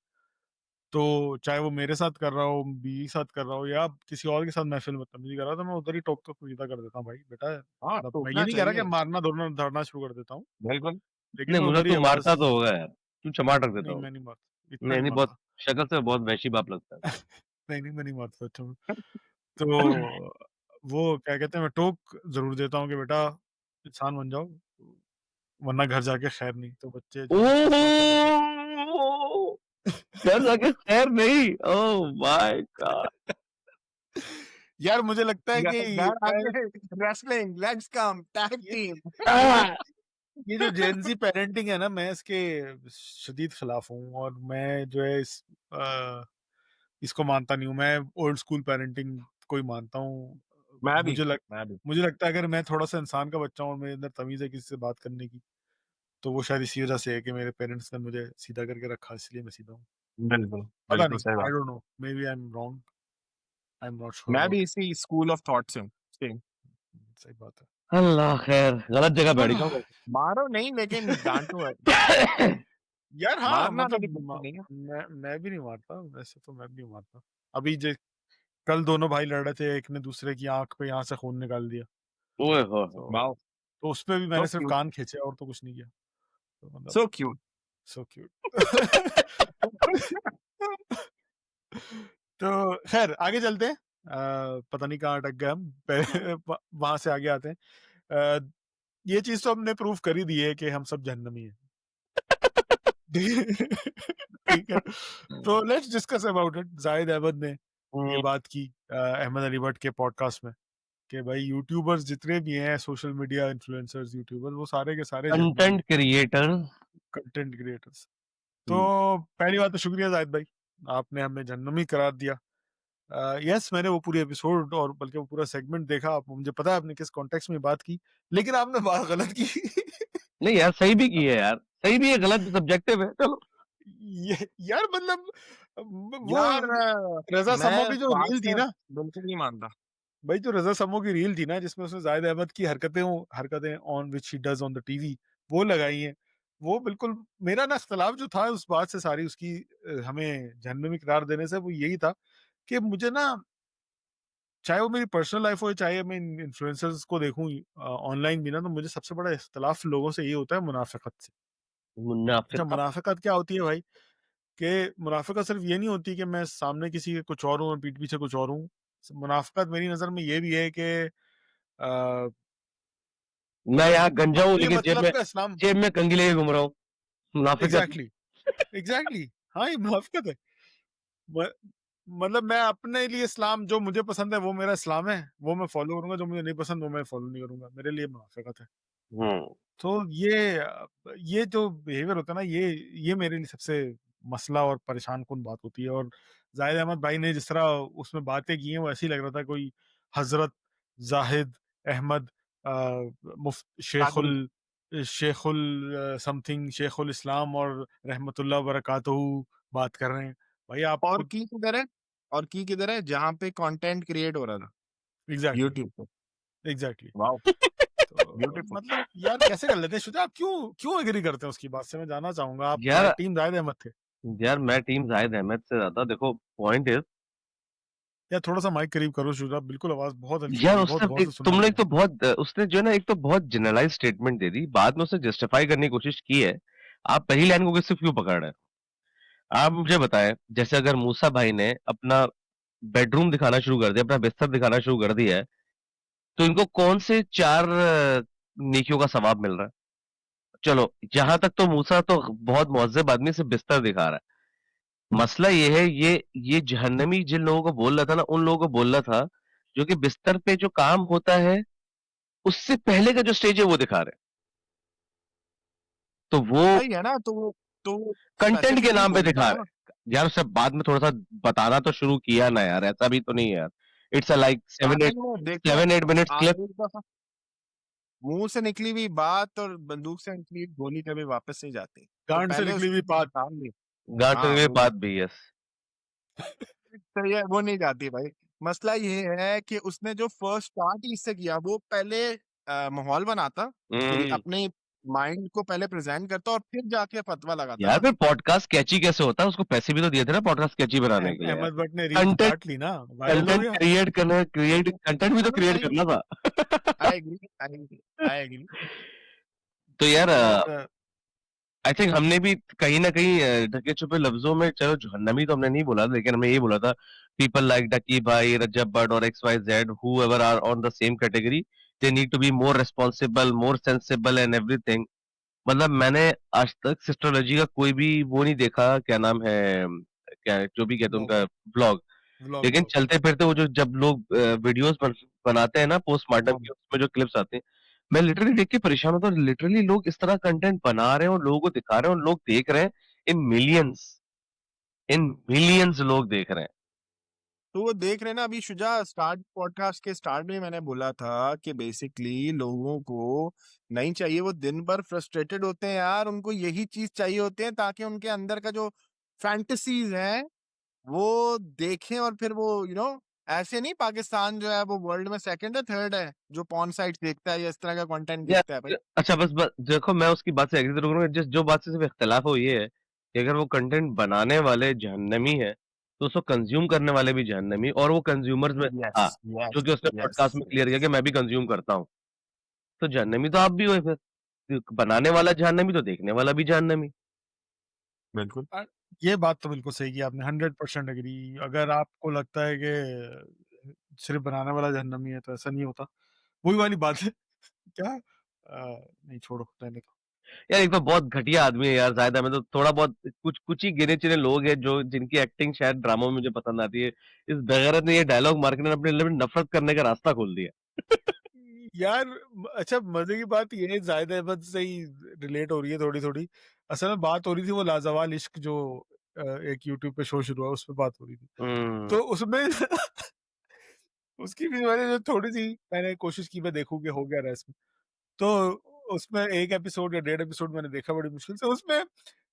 तो चाहे वो मेरे साथ कर रहा हो, बीवी के साथ कर रहा हो, या किसी और के साथ महफिल में बदतमीजी कर रहा हो, तो मैं उधर ही टोक टोक सीधा कर देता हूँ, भाई बेटा, हाँ मतलब मैं ये टोकना नहीं कह रहा कि चाहिए। मारना धरना धरना शुरू कर देता हूँ, बिल्कुल। लेकिन नहीं, मैं मुझे उधर ही तू आवाज। मारता तो होगा यार, तू चमाट रख देता नहीं होगा। मैं नहीं मारता, इतना नहीं नहीं नहीं, बहुत मारता। शक्ल से बहुत वैशी बाप लगता है। नहीं नहीं मैं नहीं मारता बच्चों में। तो वो क्या कहते हैं, मैं टोक जरूर देता हूँ कि बेटा इंसान बन जाओ, वरना घर जाके खैर नहीं। तो बच्चे जो है इस बात से बच ओह! घर जाके खैर नहीं, ओह माय गॉड! जाते। यार मुझे लगता है कि घर आके रेसलिंग, लेट्स कम टैग ये टीम। ये जो ये जो जेनजी पेरेंटिंग है ना, मैं इसके शदीद खिलाफ हूँ, और मैं जो है इसको मानता नहीं हूँ। मैं ओल्ड स्कूल पेरेंटिंग को ही मानता हूँ। मैं भी मुझे लग मैं भी मुझे लगता है अगर मैं थोड़ा-सा इंसान का बच्चा हूँ और मेरे अंदर तमीज़ है किसी से बात करने की, तो वो शायद इसी वजह से है कि मेरे पेरेंट्स ने मुझे सीधा करके रखा, इसलिए मैं सीधा हूँ। बिल्कुल पता बिल्कुल नहीं, सही आई बात। Don't know, maybe I am wrong, I am not sure मैं अबाउट भी इट। इसी स्कूल ऑफ थॉट से हूँ, सेम। सही बात है। अल्लाह खैर, गलत जगह बैठ गया हूँ मारो नहीं लेकिन डांटो है। मैं। यार हाँ, मारना मतलब मेरी गलती नहीं है। मैं भी नहीं मारता, वैसे तो मैं भी नहीं मारता। अभी कल दोनों भाई लड़ रहे थे, एक ने दूसरे की आँख पे यहाँ से खून निकाल दिया। ओए होए होए! तो वाओ। उसपे भी सो मैंने सिर्फ क्यूट। कान खींचे और तो कुछ नहीं किया। तो मतलब सो क्यूट। So cute. तो खैर आगे चलते हैं। पता नहीं कहाँ अटक गए हम। वहां से आगे आते हैं। अ, ये चीज तो हमने प्रूव कर ही दी है कि हम सब जहन्नमी हैं। ठीक है, तो let's discuss about it. Zahid Ahmed ने ये बात की अहमद अली भट्ट के पॉडकास्ट में, कि भाई यूट्यूबर्स जितने भी हैं, सोशल मीडिया इन्फ्लुएंसर्स, यूट्यूबर्स, वो सारे के सारे जहन्नमी कंटेंट क्रिएटर्स। Content creators. तो पहली बात तो शुक्रिया जाहिद भाई, आपने हमें जहन्नमी करार दिया। यस, मैंने वो पूरी एपिसोड और बल्कि वो पूरा सेगमेंट देखा। मुझे पता है आपने किस कॉन्टेक्स्ट में बात की, लेकिन आपने बात गलत की। नहीं यार, सही भी की है यार, सही भी है, गलत भी सब्जेक्टिव है, चलो। यार मतलब वो यार रजा समो मैं की जो बात रील थी से ना, बिल्कुल नहीं मानता। भाई जो रजा समो की रील थी ना, जिसमें उसने जाहिद अहमद की हरकतें on which he does on the TV वो लगाई हैं, वो बिल्कुल मेरा ना इख्तिलाफ जो था उस बात से सारी उसकी हमें जहन्नमी करार देने से वो यही था कि मुझे ना चाहे वो मेरी पर्सनल लाइफ हो चाहे मैं इन इन्फ्लुएंसर्स को देखूं ऑनलाइन भी ना, तो मुझे सबसे बड़ा इख्तिलाफ लोगों से ये होता है मुनाफिकत से। अच्छा, मुनाफिका। मुनाफिकत क्या होती है भाई? कि मुनाफिकत सिर्फ ये नहीं होती कि मैं सामने किसी के कुछ और हूँ और पीठ पीछे कुछ और हूँ। मुनाफिकत मेरी नज़र में ये भी है कि मैं यहाँ गंजा हूँ अपने लेकिन मतलब का इस्लाम। जेब में कंघी लेके घूम रहा हूँ। मुनाफिकत। Exactly, exactly. हाँ, ये मुनाफिकत है। म मतलब मैं अपने लिए इस्लाम जो मुझे पसंद है वो मेरा इस्लाम है, वो मैं फ़ॉलो करूँगा, जो मुझे नहीं पसंद वो मैं फ़ॉलो नहीं करूँगा। मेरे लिए मुनाफिकत है। हम्म। तो ये जो बिहेवियर होता है ना, ये मेरे लिए सबसे मसला और परेशान कुन बात होती है। और जाहिद अहमद भाई ने जिस तरह उसमें बातें की हैं, वो ऐसे ही लग रहा था कोई हज़रत ज़ाहिद अहमद मुफ्त कादरी। शेखुल समथिंग शेखुल इस्लाम और रहमतुल्लाह व बरकातहू बात कर रहे हैं। भाई आप और खुद की किधर है? और की किधर है जहाँ पे कंटेंट क्रिएट हो रहा था एग्ज़ैक्टली, यूट्यूब पे? एग्ज़ैक्टली। वाओ, तो ब्यूटीफुल। मतलब यार कैसे कर लेते हैं शुजा? आप क्यों क्यों एग्री करते हैं उसकी बात से? मैं जानना चाहूँगा। आप यार टीम जाहिद अहमद थे? यार मैं टीम जाहिद अहमद से ज्यादा, देखो पॉइंट इज, या थोड़ा-सा माइक करीब करो शुजा, बिल्कुल आवाज़ बहुत हल्की आ यार रही है, बहुत उसने गौर से एक सुनना तुमने एक पड़ेगा। तो बहुत उसने जो है ना, एक तो बहुत जनरलाइज स्टेटमेंट दे दी, बाद में उसने जस्टिफाई करने की कोशिश की है। आप पहली लाइन को किससे क्यों पकड़ रहे हैं? आप मुझे बताएं, जैसे अगर मूसा भाई ने अपना बेडरूम दिखाना शुरू कर दिया, अपना बिस्तर दिखाना शुरू कर दिया है, तो इनको कौन से चार नेकियों का सवाब मिल रहा है? चलो, जहां तक तो मूसा तो बहुत मुअज्जब आदमी से बिस्तर दिखा रहा है। मसला ये है, ये जहन्नमी जिन लोगों को बोल रहा था ना, उन लोगों को बोल रहा था जो कि बिस्तर पे जो काम होता है उससे पहले का जो स्टेज है वो दिखा रहे हैं। तो वो सही है ना, तो वो कंटेंट के स्पेसिफिकली नाम पे बोलता दिखा ना। रहे हैं यार। उससे बाद में थोड़ा सा बताना तो शुरू किया ना यार, ऐसा भी तो नहीं है यार। It's a like seven eight starting में देखो, 7-8 मिनट्स क्लिप। आखिरी दफा मुंह से निकली हुई बात और बंदूक से निकली हुई गोली कभी वापस नहीं जाती। तो गांड से पहले निकली हुई उसको बात। काम ली। गांठ हाँ में वो बात भी, यस। तो ये वो नहीं जाती भाई। मसला ये है कि उसने जो फर्स्ट स्टार्ट ही इससे किया, वो पहले माहौल बनाता, हम्म। अपने माइंड को पहले प्रेजेंट करता और फिर जाके फतवा लगाता यार ना। फिर पॉडकास्ट कैची कैसे होता है? उसको पैसे भी तो दिए थे ना पॉडकास्ट कैची बनाने के लिए यार। अहमद भट्ट ने रीच कंटेंट काट ली ना, वायरल हो कंटेंट गया। क्रिएट करना, क्रिएट कंटेंट भी तो क्रिएट सही, करना था। I agree, I agree, I agree. तो यार यार आई थिंक हमने भी कहीं ना कहीं ढके छुपे लफ्जों में, चलो जहन्नमी तो हमने नहीं बोला, लेकिन हमने ये बोला था पीपल लाइक डकी भाई, रजब बट और XYZ, whoever are on the same category, they need to be more responsible, more sensible and everything. मतलब मैंने आज तक सिस्टोलॉजी का कोई भी वो नहीं देखा, क्या नाम है, क्या जो भी कहते हैं व्लॉग, उनका, ब्लॉग। व्लॉग, लेकिन व्लॉग। चलते फिरते वो जो जब लोग वीडियोस बनाते हैं ना पोस्टमार्टम के, उसमें जो क्लिप्स आते हैं, मैं लिटरली देख के परेशान होता हूँ। लिटरली लोग इस तरह कंटेंट बना रहे हैं और लोगों को दिखा रहे हैं और लोग देख रहे हैं। इन मिलियंस, इन मिलियंस लोग देख रहे हैं। तो वो देख रहे हैं ना। अभी शुजा स्टार्ट पॉडकास्ट के स्टार्ट में मैंने बोला था कि बेसिकली लोगों को नहीं चाहिए, वो दिन भर फ्रस्ट्रेटेड होते हैं यार, उनको यही चीज चाहिए होते हैं ताकि उनके अंदर का जो फैंटेसीज है वो देखें और फिर वो ऐसे नहीं, पाकिस्तान जो है वो वर्ल्ड में सेकंड है थर्ड है जो पॉर्न साइट देखता है या इस तरह का कंटेंट देखता है भाई। यार अच्छा, बस देखो, मैं उसकी बात से एग्री जरूर करूंगा। जिस जो बात से सिर्फ इख्तिलाफ है वो ये है कि अगर वो कंटेंट बनाने वाले जहन्नमी है, तो उसको कंज्यूम करने वाले भी जहन्नमी, और वो कंज्यूमर्स में यस, था, जो यस, कि उसने यस, पॉडकास्ट में क्लियर किया यस। कि मैं भी कंज्यूम करता हूँ। तो जहन्नमी तो आप भी हो फिर, बनाने वाला जहन्नमी तो देखने वाला भी जहन्नमी। बिल्कुल। अ, ये बात तो बिल्कुल सही की आपने, 100% एग्री। अगर आपको लगता है कि सिर्फ बनाने वाला जहन्नमी है तो ऐसा नहीं होता। वही वाली बात है। क्या नहीं, छोड़ो, रहने दो। यार एक तो बहुत घटिया आदमी है यार जायदा में, तो थोड़ा बहुत कुछ कुछ ही गिने चुने लोग हैं जो जिनकी एक्टिंग शायद ड्रामों में मुझे पसंद आती है। इस बेगैरत ने ये डायलॉग मार के अपने लिए नफरत करने का रास्ता खोल दिया। यार अच्छा, मजे की बात ये है, जाहिद अहमद से ही रिलेट हो रही है थोड़ी थोड़ी। असल में बात हो रही थी वो लाजवाल इश्क जो एक यूट्यूब पे शो शुरू हुआ, उस पे बात हो रही थी। हम्म। तो उसमें उसकी भी मैंने जो थोड़ी सी मैंने कोशिश की मैं देखूं कि हो गया रहा इसमें। तो उसमें एक एपिसोड या 1.5 एपिसोड मैंने देखा बड़ी मुश्किल से। उसमें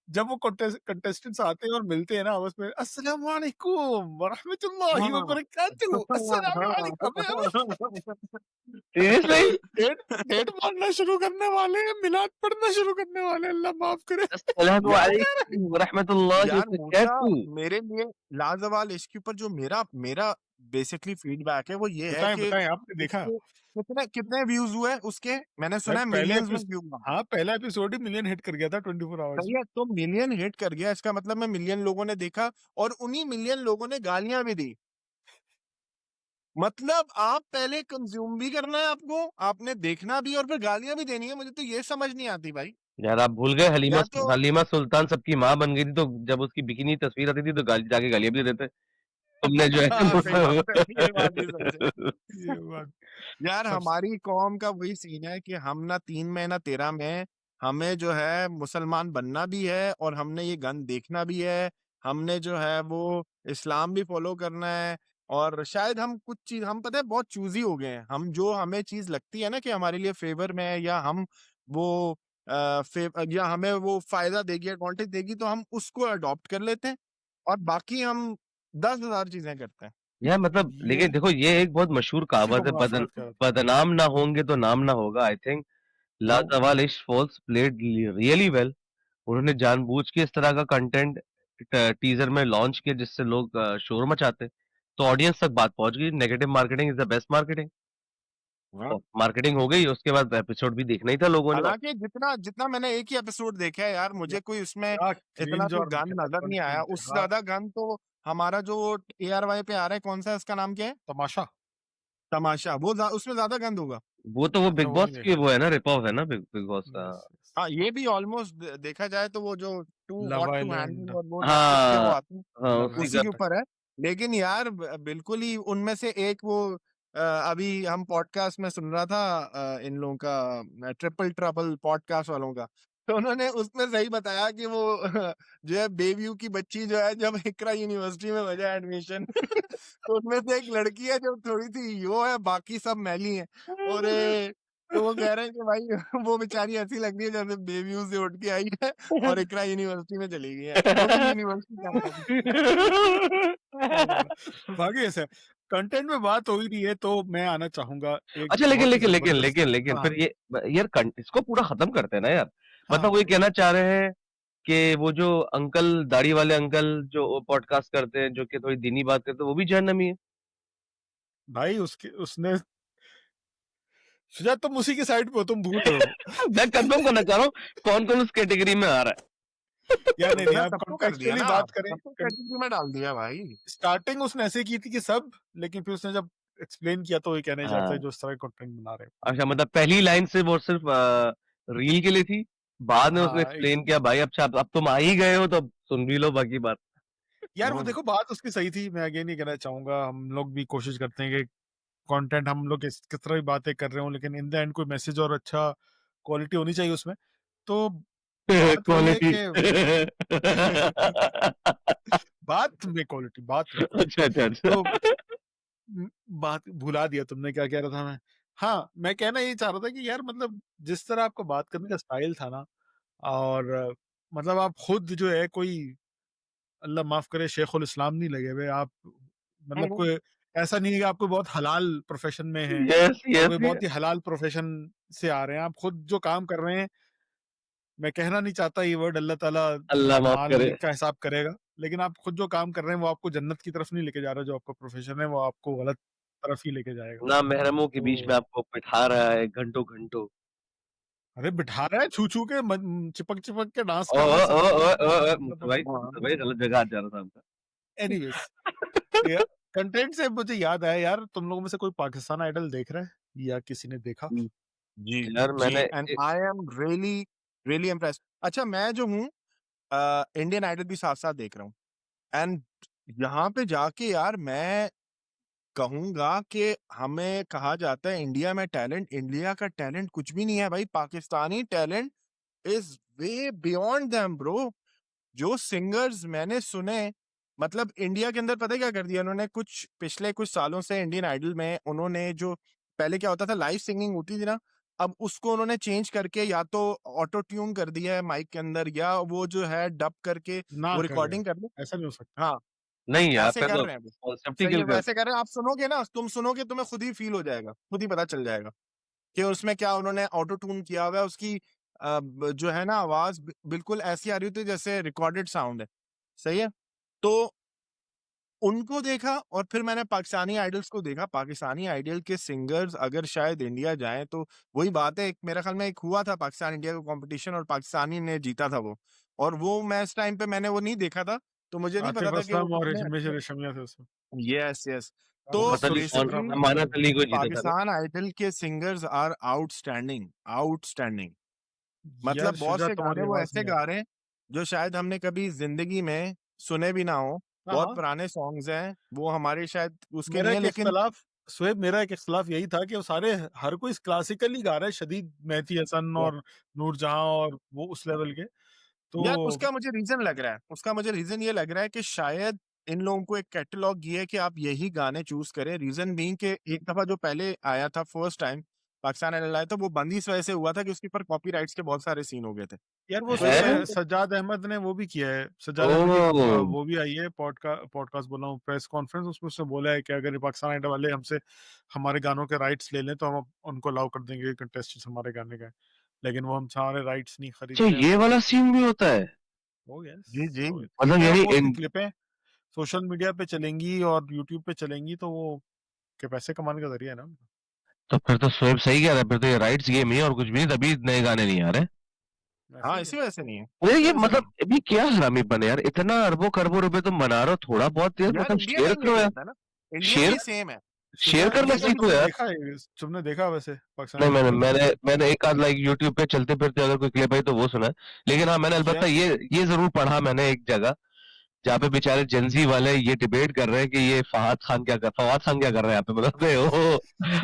जब वो कंटेस्टेंट्स आते हैं और मिलते हैं ना आपस में, अस्सलाम वालेकुम व रहमतुल्लाहि व हाँ। बरकातहू, अस्सलाम वालेकुम। सीरियसली डेट डेट मारना शुरू करने वाले हैं, मिलाद पढ़ना शुरू करने वाले हैं, अल्लाह माफ करे। अस्सलामु यार अलैकुम व रहमतुल्लाहि यार व मूसा, बरकातहू। मेरे लिए लाजवाल इश्क के ऊपर जो मेरा मेरा बेसिकली फीडबैक है वो ये है बताएं कि बताएं, आपने देखा? उसके कितने कितने व्यूज हुए उसके, मैंने भाई सुना है पहले मिलियंस में एपिसोड, व्यू हुआ। हाँ पहला एपिसोड ही मिलियन हिट कर गया था 24 आवर्स सही में। है, तो मिलियन हिट कर गया, इसका मतलब में मिलियन लोगों ने देखा और उन्हीं मिलियन लोगों ने गालियां भी दी। मतलब आप पहले कंज्यूम भी करना है आपको, आपने देखना भी और फिर गालियां भी देनी है, मुझे तो ये समझ नहीं आती भाई। यार आप भूल गए हलीमा या तो हलीमा सुल्तान सबकी माँ बन गई थी, तो जब उसकी बिकिनी तस्वीर आती थी तो जाके गालियां भी देते। तुमने जो है हाँ सही बात है, ये बात भी सच है। ये बात यार सबसे। हमारी कौम का वही सीन है कि हम ना 3 महीना 13 में हमें जो है मुसलमान बनना भी है और हमने ये गन देखना भी है, हमने जो है वो इस्लाम भी फॉलो करना है। और शायद हम कुछ चीज, हम पता है बहुत चूजी हो गए हैं, हम जो हमें चीज लगती है ना कि हमारे लिए फेवर में है, या हम वो या हमें वो फायदा देगी, एडवांटेज देगी, तो हम उसको अडॉप्ट कर लेते हैं और बाकी हम 10,000 चीजें करते हैं। यार मतलब, ये लेकिन देखो ये एक बहुत मशहूर इसी को कहावत है, मुनाफरत क्या होता बदनाम ना होंगे तो नाम ना होगा। आई थिंक ला हाँ जवाल इश्क फॉल्स प्लेड रियली वेल। उन्होंने जानबूझ के इस तरह का कंटेंट टीजर में लॉन्च किया जिससे लोग शोर मचाते, तो ऑडियंस तक बात पहुंच गई। Negative marketing is the best marketing. हाँ। मार्केटिंग हो गई, उसके बाद एपिसोड भी देखना ही था लोगों ने। हालांकि जितना जितना मैंने एक ही एपिसोड देखा है यार, है। मुझे कोई उसमें क्या इतना क्रिंज कोई और गन क्या नजर नहीं आया, कंटेंट है, उससे हाँ। ज्यादा गन तो हमारा जो ARY पे आ रहा है, कौन सा है, उसका नाम क्या है, तमाशा। तमाशा, वो उसमें ज्यादा गंद होगा। वो तो वो मैंने बिग वो नहीं बॉस की देखा। वो है ना, रिप ऑफ है ना, बिग बॉस का। Yes yes. हाँ ये भी ऑलमोस्ट देखा जाए तो वो जो too love hot to island. Handle और वो नेटफ्लिक्स पे वो हाँ आते हैं, हाँ, लव उसी उसी का। के ऊपर है। लेकिन यार बिल्कुल ही उनमें से एक वो अभी हम पॉडकास्ट में सुन रहा था इन लोगों का, ट्रिपल ट्रबल पॉडकास्ट वालों का, तो उन्होंने उसमें सही बताया कि वो जो है बेव्यू की बच्ची जो है जब इकरा यूनिवर्सिटी में वजह एडमिशन तो उनमें से एक लड़की है जो थोड़ी सी यो है, बाकी सब मैली हैं। और तो वो कह रहे हैं कि भाई वो बेचारी ऐसी लग रही है जैसे बेव्यू से उठ के आई है और इकरा यूनिवर्सिटी में चली गई है, वो भी यूनिवर्सिटी कैंपस में। क्या बोला। बाकी ऐसे कंटेंट में बात हो ही रही है तो मैं आना चाहूंगा एक अच्छा, लेकिन बहुत ही लेकिन लेकिन जबरदस्त। लेकिन लेकिन हाँ फिर ये यार इसको पूरा खत्म करते हैं ना यार। मतलब हाँ। वो ये कहना चाह रहे हैं कि वो जो अंकल, दाढ़ी वाले अंकल जो पॉडकास्ट करते हैं, जो कि थोड़ी दीनी बात करते हैं, वो भी जहन्नमी है। भाई उसके उसने सुजात, तुम उसी की साइड पे हो, तुम भूल रहे हो। मैं कंफर्म करना चाह रहा हूँ कौन कौन उस कैटेगरी में आ रहा यार नहीं नहीं, यार आप सबको कर दिया कॉन्टेक्चुअली ना, बात करें। सबको कैटेगरी में डाल दिया भाई। स्टार्टिंग उसने ऐसे की थी कि सब, लेकिन फिर उसने जब एक्सप्लेन किया तो ये कहने है। चाहता है हाँ, जो इस तरह कंटेंट बना रहे हैं। अच्छा, मतलब पहली लाइन से वो सिर्फ रील के लिए थी, बाद में उसने हाँ एक, एक्सप्लेन किया भाई अच्छा अब तुम आ ही गए हो तो अब सुन भी लो बाकी बात। यार वो हम्म। देखो बात उसकी सही थी, मैं अगेन नहीं कहना चाहूंगा, हम लोग भी कोशिश करते हैं कि कंटेंट हम लोग किस तरह की बातें कर रहे हो, लेकिन इन द एंड कोई मैसेज और अच्छा क्वालिटी होनी चाहिए उसमें। तो बात वही है क्वालिटी। कि बात में क्वालिटी। अच्छा अच्छा तो अच्छा। बात भुला दिया तुमने, क्या कह रहा था मैं। हाँ मैं कहना यही चाह रहा था कि यार मतलब जिस तरह आपका बात करने का स्टाइल था ना, और मतलब आप खुद जो है कोई, अल्लाह माफ करे, शेखुल इस्लाम नहीं लगे हुए आप। मतलब हम्म। कोई ऐसा नहीं है कि आप कोई बहुत हलाल प्रोफेशन में हैं यस और यस कोई यस। बहुत ही हलाल प्रोफेशन से आ रहे हैं। आप खुद जो काम कर रहे हैं, मैं कहना नहीं चाहता ये वर्ड, अल्लाह ताला अल्लाह माफ माल करे। का हिसाब करेगा, लेकिन आप खुद जो काम कर रहे हैं वो आपको जन्नत की तरफ नहीं लेके जा रहा, जो आपका प्रोफेशन है वो आपको गलत तरफ ही लेके जाएगा। ना महरमों के बीच में तो आपको बिठा रहा है घंटों घंटों। अरे बिठा रहा है, छू छू के चिपक चिपक के डांस ओ कर रहा ओ है ओ सबके ओ साथ, ओ ओ, मतलब हाँ। मुझसे भाई गलत जगह हाथ जा रहा था आपका। एनीवेज। कंटेंट से मुझे याद आया यार, तुम लोगों में से कोई पाकिस्तान आइडल देख रहा है या किसी ने देखा? जी यार जी, मैंने and I am really really impressed. अच्छा मैं जो हूँ इंडियन आइडल भी साथ साथ देख रहा हूँ, एंड यहाँ पे जाके यार मैं कहूंगा कि हमें कहा जाता है इंडिया में टैलेंट, इंडिया का टैलेंट कुछ भी नहीं है भाई, Pakistani talent is way beyond them bro. जो सिंगर्स मैंने सुने, मतलब इंडिया के अंदर पता है क्या कर दिया उन्होंने, कुछ पिछले कुछ सालों से इंडियन आइडल में उन्होंने जो पहले क्या होता था लाइव सिंगिंग होती थी ना, अब उसको उन्होंने चेंज करके या तो ऑटो ट्यून कर दिया है माइक के अंदर, या वो जो है डब करके ना वो कर रहे हैं, रिकॉर्डिंग कर ले। ऐसा नहीं हो सकता। हाँ, नहीं यार, ऐसे फिर कर तो रहे हैं वो। कॉन्सेप्ट ही सही किल है, कर वैसे कर रहे हैं। आप सुनोगे ना, तुम सुनोगे तुम्हें खुद ही फील हो जाएगा, खुद ही पता चल जाएगा कि उसमें क्या उन्होंने ऑटो ट्यून किया हुआ है। उसकी जो है ना आवाज बिल्कुल ऐसी आ रही होती है जैसे रिकॉर्डेड साउंड है। सही है। तो उनको देखा और फिर मैंने पाकिस्तानी आइडल्स को देखा। पाकिस्तानी आइडल के सिंगर्स अगर शायद इंडिया जाएं तो वही बात है, एक मेरे ख्याल में एक हुआ था पाकिस्तान इंडिया का कंपटीशन और पाकिस्तानी ने जीता था वो। और वो मैं इस टाइम पे मैंने वो नहीं देखा था, तो मुझे नहीं पता आतिफ था कि वो असलम और कितने हिमेश अच्छे। रेशमिया थे उसमें। Yes yes. तो वो अमानत अली सुर से कौन, बराबर बेसिकली थे अमानत वो। अली को जीता था ना। पाकिस्तान आइडल के सिंगर्स आर आउटस्टैंडिंग, आउटस्टैंडिंग। यार मतलब बहुत शुजा, से गाने तुम्हारी वो आवाज ऐसे नहीं आ गा रही। रहे हैं जो शायद हमने कभी जिंदगी में सुने भी ना हो। हाँ बहुत हाँ। पुराने सॉन्ग्स हैं वो, हमारे शायद उसके मेरा नहीं है, एक लेकिन इख्तलाफ शुएब, मेरा एक इख्तलाफ यही था कि वो सारे, हर कोई क्लासिकली गा रहा है, शदीद मेहदी हसन और नूरजहां और वो उस लेवल के। यार तो उसका मुझे रीजन लग रहा है, उसका मुझे रीजन ये लग रहा है कि शायद इन लोगों को एक कैटलॉग ये है कि आप यही गाने चूज करें। रीजन बीइंग कि एक दफा जो पहले आया था फर्स्ट टाइम पाकिस्तान आइडल आया था, वो बंद इस वजह से हुआ था कि उसके ऊपर कॉपीराइट्स के बहुत सारे सीन हो गए थे। यार वो तो इस वजह है। से सज्जाद अहमद ने वो भी किया है। सज्जाद अहमद की ओ, वो भी आई है पॉडकास्ट बोला हूँ, प्रेस कॉन्फ्रेंस, उसमें उसने बोला है कि अगर ये पाकिस्तान आइडल वाले हमसे हमारे गानों के राइट्स ले लें तो हम उनको अलाउ कर देंगे कंटेस्टेंट्स हमारे गाने का, लेकिन वो हम सारे राइट्स नहीं अच्छा खरीदते, ये हमसे वाला पैसे। सीन भी होता है। हो गया। जी जी। तो मतलब खैर यानी वो उसकी क्लिपें सोशल मीडिया पे चलेंगी और यूट्यूब पे चलेंगी तो वो के पैसे कमाने का जरिया है ना। तो फिर तो शोएब सही कह रहा है, फिर तो ये राइट्स गेम ही है और कुछ भी नहीं, तभी नए गाने नहीं आ रहे। ऐसे हाँ ही है। इसी वजह से नहीं है, अरे इसी ये वजह से मतलब नहीं अभी क्या हरामीपन है यार, इतना अरबों खरबों रुपए तुम बना रहे हो, थोड़ा बहुत यार है। यार मतलब इंडिया का शेयर ही करो यही यार। होता है ना, इंडिया में शेयर ही सेम है। शुजा, शेयर करना इंडिया का भी सीखो तुमने यार। देखा है, तुमने देखा वैसे पाकिस्तान नहीं, आइडल मैंने कभी? मैंने मैंने एक आध लाइक यूट्यूब पे चलते फिरते अगर कोई क्लिप आई तो वो सुना है। लेकिन हाँ, मैंने अलबत्ता सेम। ये जरूर पढ़ा मैंने एक जगह, जहाँ पे बेचारे जेंजी वाले ये डिबेट कर रहे हैं कि ये फवाद खान क्या कर रहे हैं यहाँ पे, मतलब अबे ओ,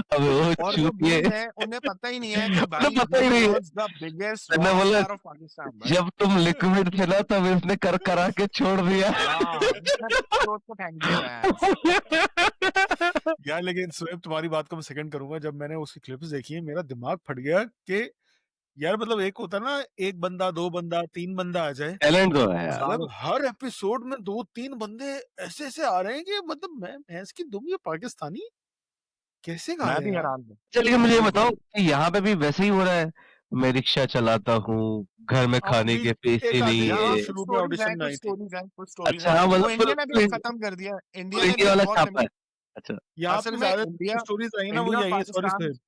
अबे ओ और वो चूतिए। बूढ़ है, उन्हें पता ही नहीं है कि उन्हें भाई पता ही ही नहीं है। वाज द बिगेस्ट मैंने रॉक बोला स्टार ऑफ पाकिस्तान भाई। जब तुम लिक्विड थे ना तब इसने कर करा के छोड़ दिया। हाँ तो उसको फेंक दिया मैच। यार लेकिन शोएब, तुम्हारी बात को मैं सेकंड करूंगा। जब मैंने उसकी क्लिप्स देखी है मेरा दिमाग फट गया कि यार मतलब एक होता है ना, एक बंदा, दो बंदा, तीन बंदा आ जाए, टैलेंट तो है यार। मतलब हर एपिसोड में दो तीन बंदे ऐसे ऐसे आ रहे हैं कि मतलब मैं भैंस की दुम, ये पाकिस्तानी कैसे गा मैं रहे हैं भी यार। हैरान हूँ, चलिए मैं मुझे ये भी बताओ खुद। कि यहाँ पे भी वैसे ही हो रहा है। मैं रिक्शा चलाता हूँ, घर में अब खाने भी के पैसे एक आध नहीं जगह यहाँ पे है। कुछ शुरू में स्टोरीज ऑडिशन हैं, में कुछ आई थी। स्टोरीज हैं, कुछ स्टोरीज अच्छा हैं। हाँ, वो मतलब इंडिया ने भी अब खत्म कर दिया, इंडिया फुल ने भी इंडिया अब वाला बहुत छापा लिमिट। है। अच्छा। यहाँ पे असल में ज्यादातर इंडिया, स्टोरीज आई ना इंडिया वही और आई है। सॉरी पाकिस्तान।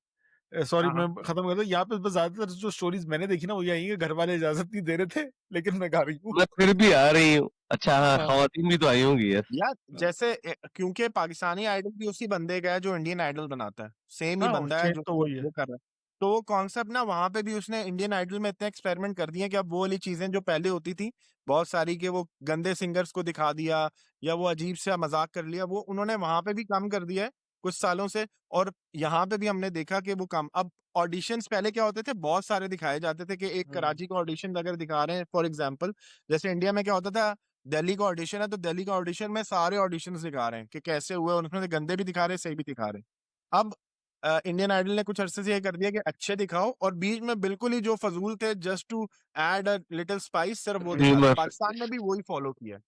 सॉरी, हाँ मैं हाँ। खत्म कर दूं। यहाँ पे बस ज्यादातर जो स्टोरीज मैंने देखी ना वही आई है, घर वाले इजाजत नहीं दे रहे थे लेकिन मैं गा रही हूँ। मैं फिर भी आ रही हूँ। अच्छा हाँ, हाँ। खवातीन भी तो आई होंगी यार। यार जैसे क्योंकि पाकिस्तानी आइडल भी उसी बंदे का है जो इंडियन आइडल बनाता है, सेम ही हाँ, बंदा है चेंज जो तो वही है। वो कर रहा है। तो वो कॉन्सेप्ट ना वहां पे भी उसने इंडियन आइडल में इतने एक्सपेरिमेंट कर दिए कि अब वो वाली चीजें जो पहले होती थी बहुत सारी, के वो गंदे सिंगर्स को दिखा दिया या वो अजीब सा मजाक कर लिया, वो उन्होंने वहां पे भी कम कर दिया है कुछ सालों से। और यहाँ पे भी हमने देखा कि वो कम, अब ऑडिशंस पहले क्या होते थे, बहुत सारे दिखाए जाते थे कि एक हम्म। कराची का ऑडिशन अगर दिखा रहे हैं फॉर एग्जाम्पल, जैसे इंडिया में क्या होता था, दिल्ली का ऑडिशन है तो दिल्ली का ऑडिशन में सारे ऑडिशंस दिखा रहे हैं कि कैसे हुए, और उसमें से गंदे भी दिखा रहे हैं, सही भी दिखा रहे हैं। अब इंडियन आइडल ने कुछ अरसे से ये कर दिया कि अच्छे दिखाओ और बीच में बिल्कुल ही जो फजूल थे just to add a little spice, सिर्फ वो दिखा दो। ह्यूमर। पाकिस्तान ने भी वही फॉलो किया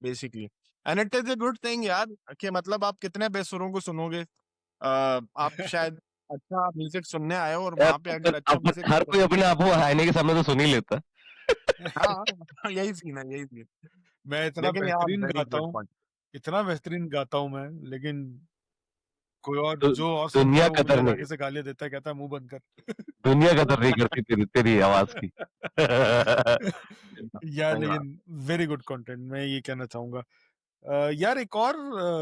basically. And it is a good thing यार, कि मतलब आप कितने बेसुरों को सुनोगे। आप शायद अच्छा म्यूजिक सुनने आए हो और यार वहां पे अगर अच्छा म्यूजिक हर नहीं कोई है अपने आप को आईने के सामने तो सुन ही लेता है। हाँ यही सीन है, यही सीन। मैं इतना लेकिन यार बेहतरीन वेरी गाता गुड हूँ, पॉइंट। इतना बेहतरीन गाता हूँ मैं, लेकिन कोई और दु, जो और सुनता है दुनिया वो मुझे कदर आगे नहीं, से गालियां देता है, कहता है मुंह बंद कर। दुनिया कदर नहीं करती तेरी तेरी आवाज की। यार सही बात। लेकिन वेरी गुड कंटेंट, मैं ये कहना चाहूंगा। यार एक और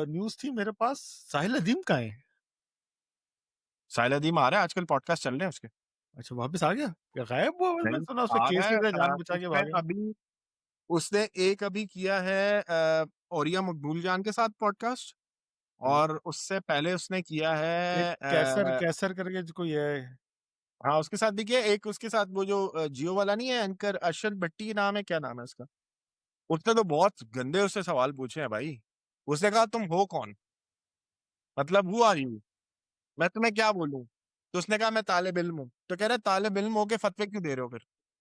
न्यूज थी मेरे पास, साहिल अदीम कहाँ है? साहिल अदीम आ रहा है आजकल, पॉडकास्ट चल रहे हैं उसके। अच्छा वापस आ गया, या गायब हुआ? मैं नहीं सुना उसने आ केस रहा लिया था, है। जान बचा के उसमें भागे। अभी उसने एक अभी किया है औरिया मकबूल जान के साथ पॉडकास्ट, हम्म। और उससे पहले उसने किया एक है कैसर कैसर करके जो कोई है। हाँ उसके साथ भी किया एक, उसके साथ वो जो जियो वाला नहीं है एंकर, अरशद भट्टी नाम है, क्या नाम है उसका। उसने तो बहुत गंदे उससे सवाल पूछे हैं भाई। उसने कहा तुम हो कौन, मतलब हु आर यू, मैं तुम्हें क्या बोलूं। तो उसने कहा मैं तालिब इल्म हूँ। तो कह रहे तालिब इल्म होके फतवे क्यों दे रहे हो फिर।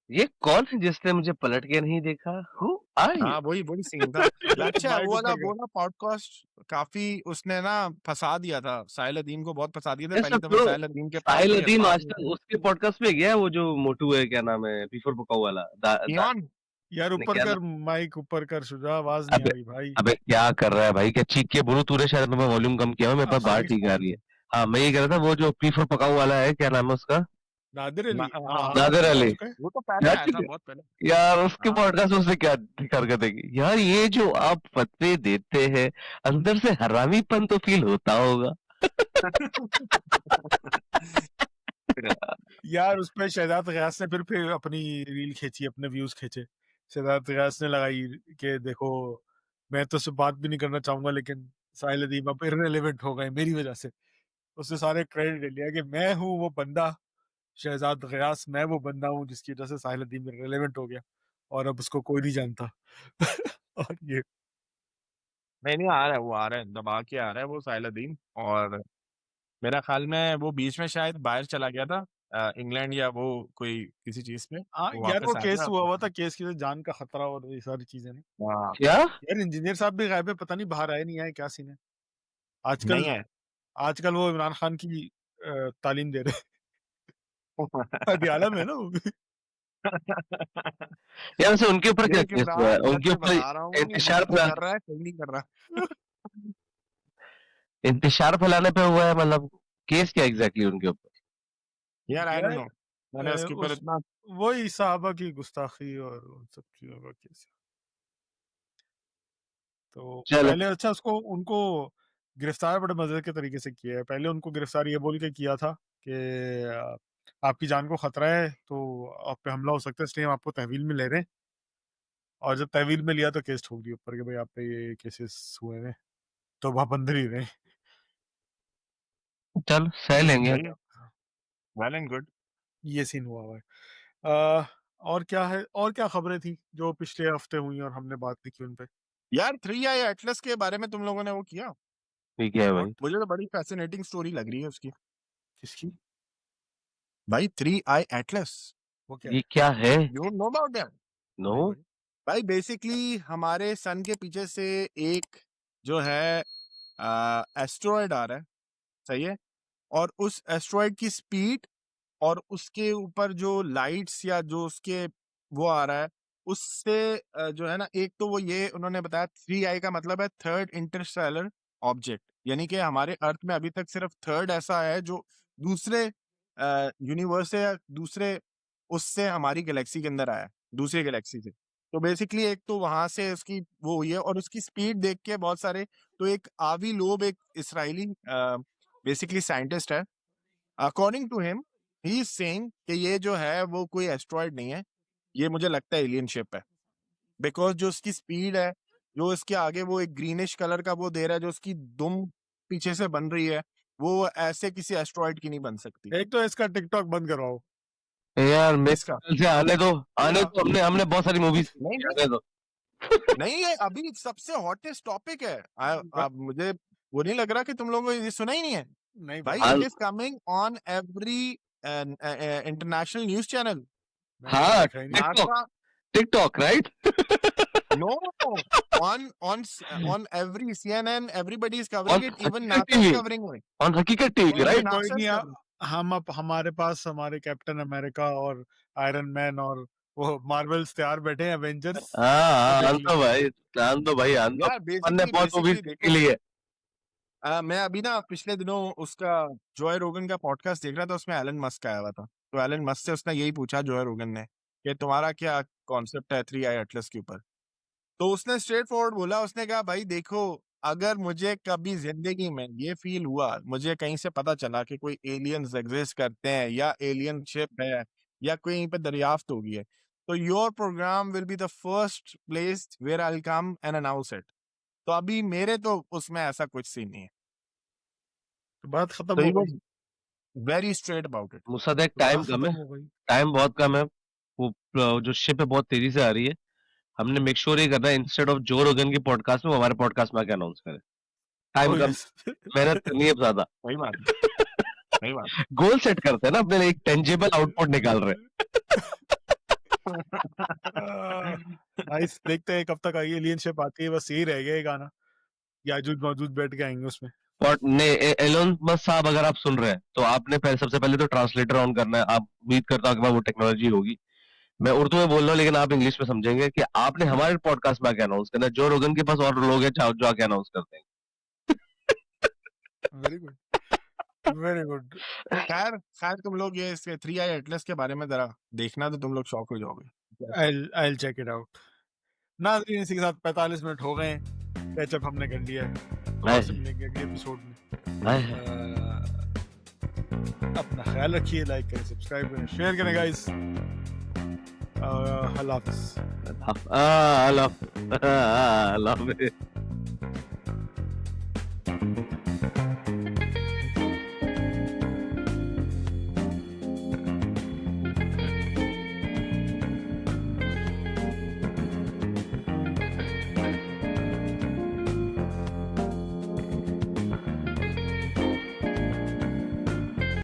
ये कौन है जिसने मुझे पलट के नहीं देखा? हु हाँ वही सीन था। अच्छा माइक ऊपर वो कर। ना पॉडकास्ट काफी उसने ना फंसा दिया था, साहिल अदीम को बहुत फंसा दिया था। ये पहली सब दफा तो साहिल अदीम के पास साहिल कोई अदीम अल्फाज आज नहीं तक थे। उसके पॉडकास्ट में गया है, वो जो मोटू है, क्या नाम है, पीफर पकाऊ वाला, कियान यार नहीं, ऊपर क्या कर, नाम? माइक ऊपर कर शुजा, आवाज नहीं आ अबे रही भाई। अबे क्या कर रहा है भाई, क्या चीख के बोलूं? तूने शायद मैं वॉल्यूम कम किया हो, मेरे पास अब बाहर ठीक ठीक है। आ रही है। हाँ, मैं ये कह रहा था, वो जो पीफर पकाऊ वाला है, क्या नाम है उसका? नादिर अली, हाँ हाँ हाँ हाँ नादिर सुन हाँ, अली। चुका है। वो तो पहले यार आया था, बहुत पहले। यार उसके हाँ पॉडकास्ट में उसने क्या हरकतें की यार, ये जो आप फतवे देते हैं, अंदर से हरामीपन तो फील होता होगा। यार उसमें शहजाद गयास ने फिर अपनी रील खींची, अपने व्यूज खींचे। शहजाद गयास ने लगाई कि देखो, मैं तो उससे बात भी नहीं करना चाहूंगा, लेकिन साहिल अदीम अब इररिलेवेंट हो गए मेरी वजह से। उसने सारे क्रेडिट ले लिया कि मैं हूँ वो बंदा, शहजाद गयास, मैं वो बंदा हूँ जिसकी वजह से साहिल अदीम इररिलेवेंट हो गया, और अब उसको कोई नहीं जानता। और ये नहीं नहीं, आ रहा है, वो आ रहा है, दबा के आ रहा है वो साहिल अदीम। और मेरा ख्याल में वो बीच में शायद बाहर चला गया था, इंग्लैंड या वो कोई किसी चीज में, हाँ वो यार, वो वापस आ केस गया। हुआ हुआ था, केस की वजह से जान का खतरा और ये सारी चीजें नहीं। हाँ क्या? यार इंजीनियर साहब भी गायब है, पता नहीं बाहर आए नहीं आए, क्या सीन है नहीं आजकल। है। आजकल वो इमरान खान की तालीम दे रहे हैं। हदियाला में है ना वो भी। यार वैसे उनके ऊपर क्या देख केस हुआ है? इमरान, मैं उनके तुझे ऊपर बता रहा हूँ, इंतशार गलती फैला कर रहा है, सही नहीं कर रहा। इंतशार फैलाने पे हुआ है, मतलब केस क्या एग्जैक्टली उनके ऊपर? यार आई डोंट यार नो, मैंने उसके ऊपर उस इतना। वही साहबा की गुस्ताखी और उन सब चीजों का केस है। तो चलो। पहले अच्छा उसको उनको गिरफ्तार बड़े मजे के तरीके से किया है। पहले उनको गिरफ्तार ये बोल के किया था कि आपकी जान को खतरा है, तो आप पे हमला हो सकता है, इसलिए हम आपको तहवील में ले रहे हैं। और जब तहवील में लिया तो केस ठोक दिया ऊपर कि भाई आप पे ये केसेस हुए हैं, तो आप अंदर ही रहे। चल सह लेंगे। सही है, वेल एंड गुड। ये सीन हुआ हुआ है। और क्या है, और क्या खबरें थी जो पिछले हफ्ते हुई और हमने बात नहीं की उन पे? यार 3i एटलस के बारे में तुम लोगों ने वो किया? ठीक है भाई। मुझे तो बड़ी फैसिनेटिंग स्टोरी लग रही है उसकी। किसकी? भाई 3i एटलस, वो क्या ये है? क्या है? You know about them? No. नहीं भाई। भाई बेसिकली हमारे सन के पीछे से एक जो है एस्ट्रॉयड आ रहा है, सही है, और उस एस्ट्रॉयड की स्पीड और उसके ऊपर जो लाइट्स या जो उसके वो आ रहा है, उससे जो है ना, एक तो वो ये उन्होंने बताया 3i का मतलब है थर्ड इंटरस्टेलर ऑब्जेक्ट, यानी कि हमारे अर्थ में अभी तक सिर्फ थर्ड ऐसा है जो दूसरे यूनिवर्स से या दूसरे उससे हमारी गैलेक्सी के अंदर आया है, दूसरी गैलेक्सी से। तो बेसिकली एक तो वहां से उसकी वो हुई है, और उसकी स्पीड देख के बहुत सारे, तो एक आवी लोब, एक इसराइली बेसिकली साइंटिस्ट है, according to him he is saying कि ये जो है वो कोई एस्ट्रॉयड नहीं है, ये मुझे लगता है एलियन शिप है। बिकॉज जो उसकी स्पीड है, जो इसके आगे वो एक ग्रीनिश कलर का वो दे रहा है, जो उसकी दुम पीछे से बन रही है, वो ऐसे किसी एस्ट्रॉयड की नहीं बन सकती। एक तो इसका टिकटॉक बंद करवाओ। यार मेरे इसका ख्याल से आने हाँ, दो, हमने हमने बहुत सारी मूवीज नहीं नहीं आने दो। नहीं, ये अभी सबसे हॉटेस्ट टॉपिक है। ब- अब मुझे वो नहीं लग रहा कि तुम लोगों को ये सुना ही नहीं है। नहीं भाई पता। इट हाँ is coming on every international news channel. मैंने तो हाँ, देखा ही नहीं। TikTok, NASA, TikTok right. no, on every CNN, everybody is on covering it. Even हकीकत NASA is TV, covering it. On हकीकत टीवी कोई नहीं, Even राइट। कोई NASA नहीं। is covering. हम अब हमारे पास हमारे कैप्टन अमेरिका और आयरन मैन और वो मार्वल्स तैयार बैठे हैं, एवेंजर्स। हाँ वो हाँ, देख आन लो। दो भाई, आन दो भाई, आन दो। यार अपन ने बहुत मूवीज बेसिकली के देखो, लिए। मैं अभी ना पिछले दिनों उसका जॉय रोगन का पॉडकास्ट देख रहा था, उसमें एलन मस्क आया हुआ था। तो एलन मस्क से उसने यही पूछा, जॉय रोगन ने, कि तुम्हारा क्या कॉन्सेप्ट है 3i एटलस के ऊपर। तो उसने स्ट्रेट फॉरवर्ड बोला, उसने कहा भाई देखो, अगर मुझे कभी जिंदगी में ये फील हुआ, मुझे कहीं से पता चला कि कोई एलियंस एग्जिस्ट करते हैं या एलियन शिप है या कहीं पे दरियाफ्त होगी है, तो your programme will be the first place where I will come and announce it. तो अभी मेरे तो उसमें ऐसा कुछ सीन नहीं है। तो बात खत्म तो हो ही गई। Was very straight about it. मुझसे देख, तो टाइम बात कम खत्म है, हो गई। टाइम बहुत कम है। वो जो शिप है बहुत तेजी से आ रही है। हमने मेक श्योर ये करना है, इंस्टेड ऑफ जो रोगन की पॉडकास्ट में, वो हमारे पॉडकास्ट में आके अनाउंस करे। टाइम ओ कम, यस। मेहनत करनी है ज्यादा। सही बात है, सही बात गोल सेट करते हैं ना अपने लिए, एक टेंजेबल आउटपुट निकाल रहे हैं। नाइस, देखते हैं कब तक आई एलियन शिप आती है, बस यही रह गया ये गाना, याजूज माजूज बैठ के आएंगे उसमें। और नहीं, एलोन मस्क साहब अगर आप सुन रहे हैं तो आपने सबसे पहले तो ट्रांसलेटर ऑन करना है। आप उम्मीद करता हूँ कि वो टेक्नोलॉजी होगी। मैं उर्दू में बोल रहा हूँ लेकिन आप इंग्लिश में समझेंगे कि आपने हमारे पॉडकास्ट में आके अनाउंस करना है। जो रोगन के पास और लोग हैं जो आके अनाउंस करते हैं। Very good, very good. खैर खैर तुम लोग ये इसके 3 आई एटलस के बारे में जरा देखना तो तुम लोग शॉक हो जाओगे। I check it out. नाज़रीन, इसी के साथ 45 मिनट हो गए हैं, कैचअप हमने कर लिया है। और से मिलेंगे अगले एपिसोड में। अपना ख्याल रखिए, लाइक करें, सब्सक्राइब करें, शेयर करें गाइस। अल्लाह हाफिज़। I love it.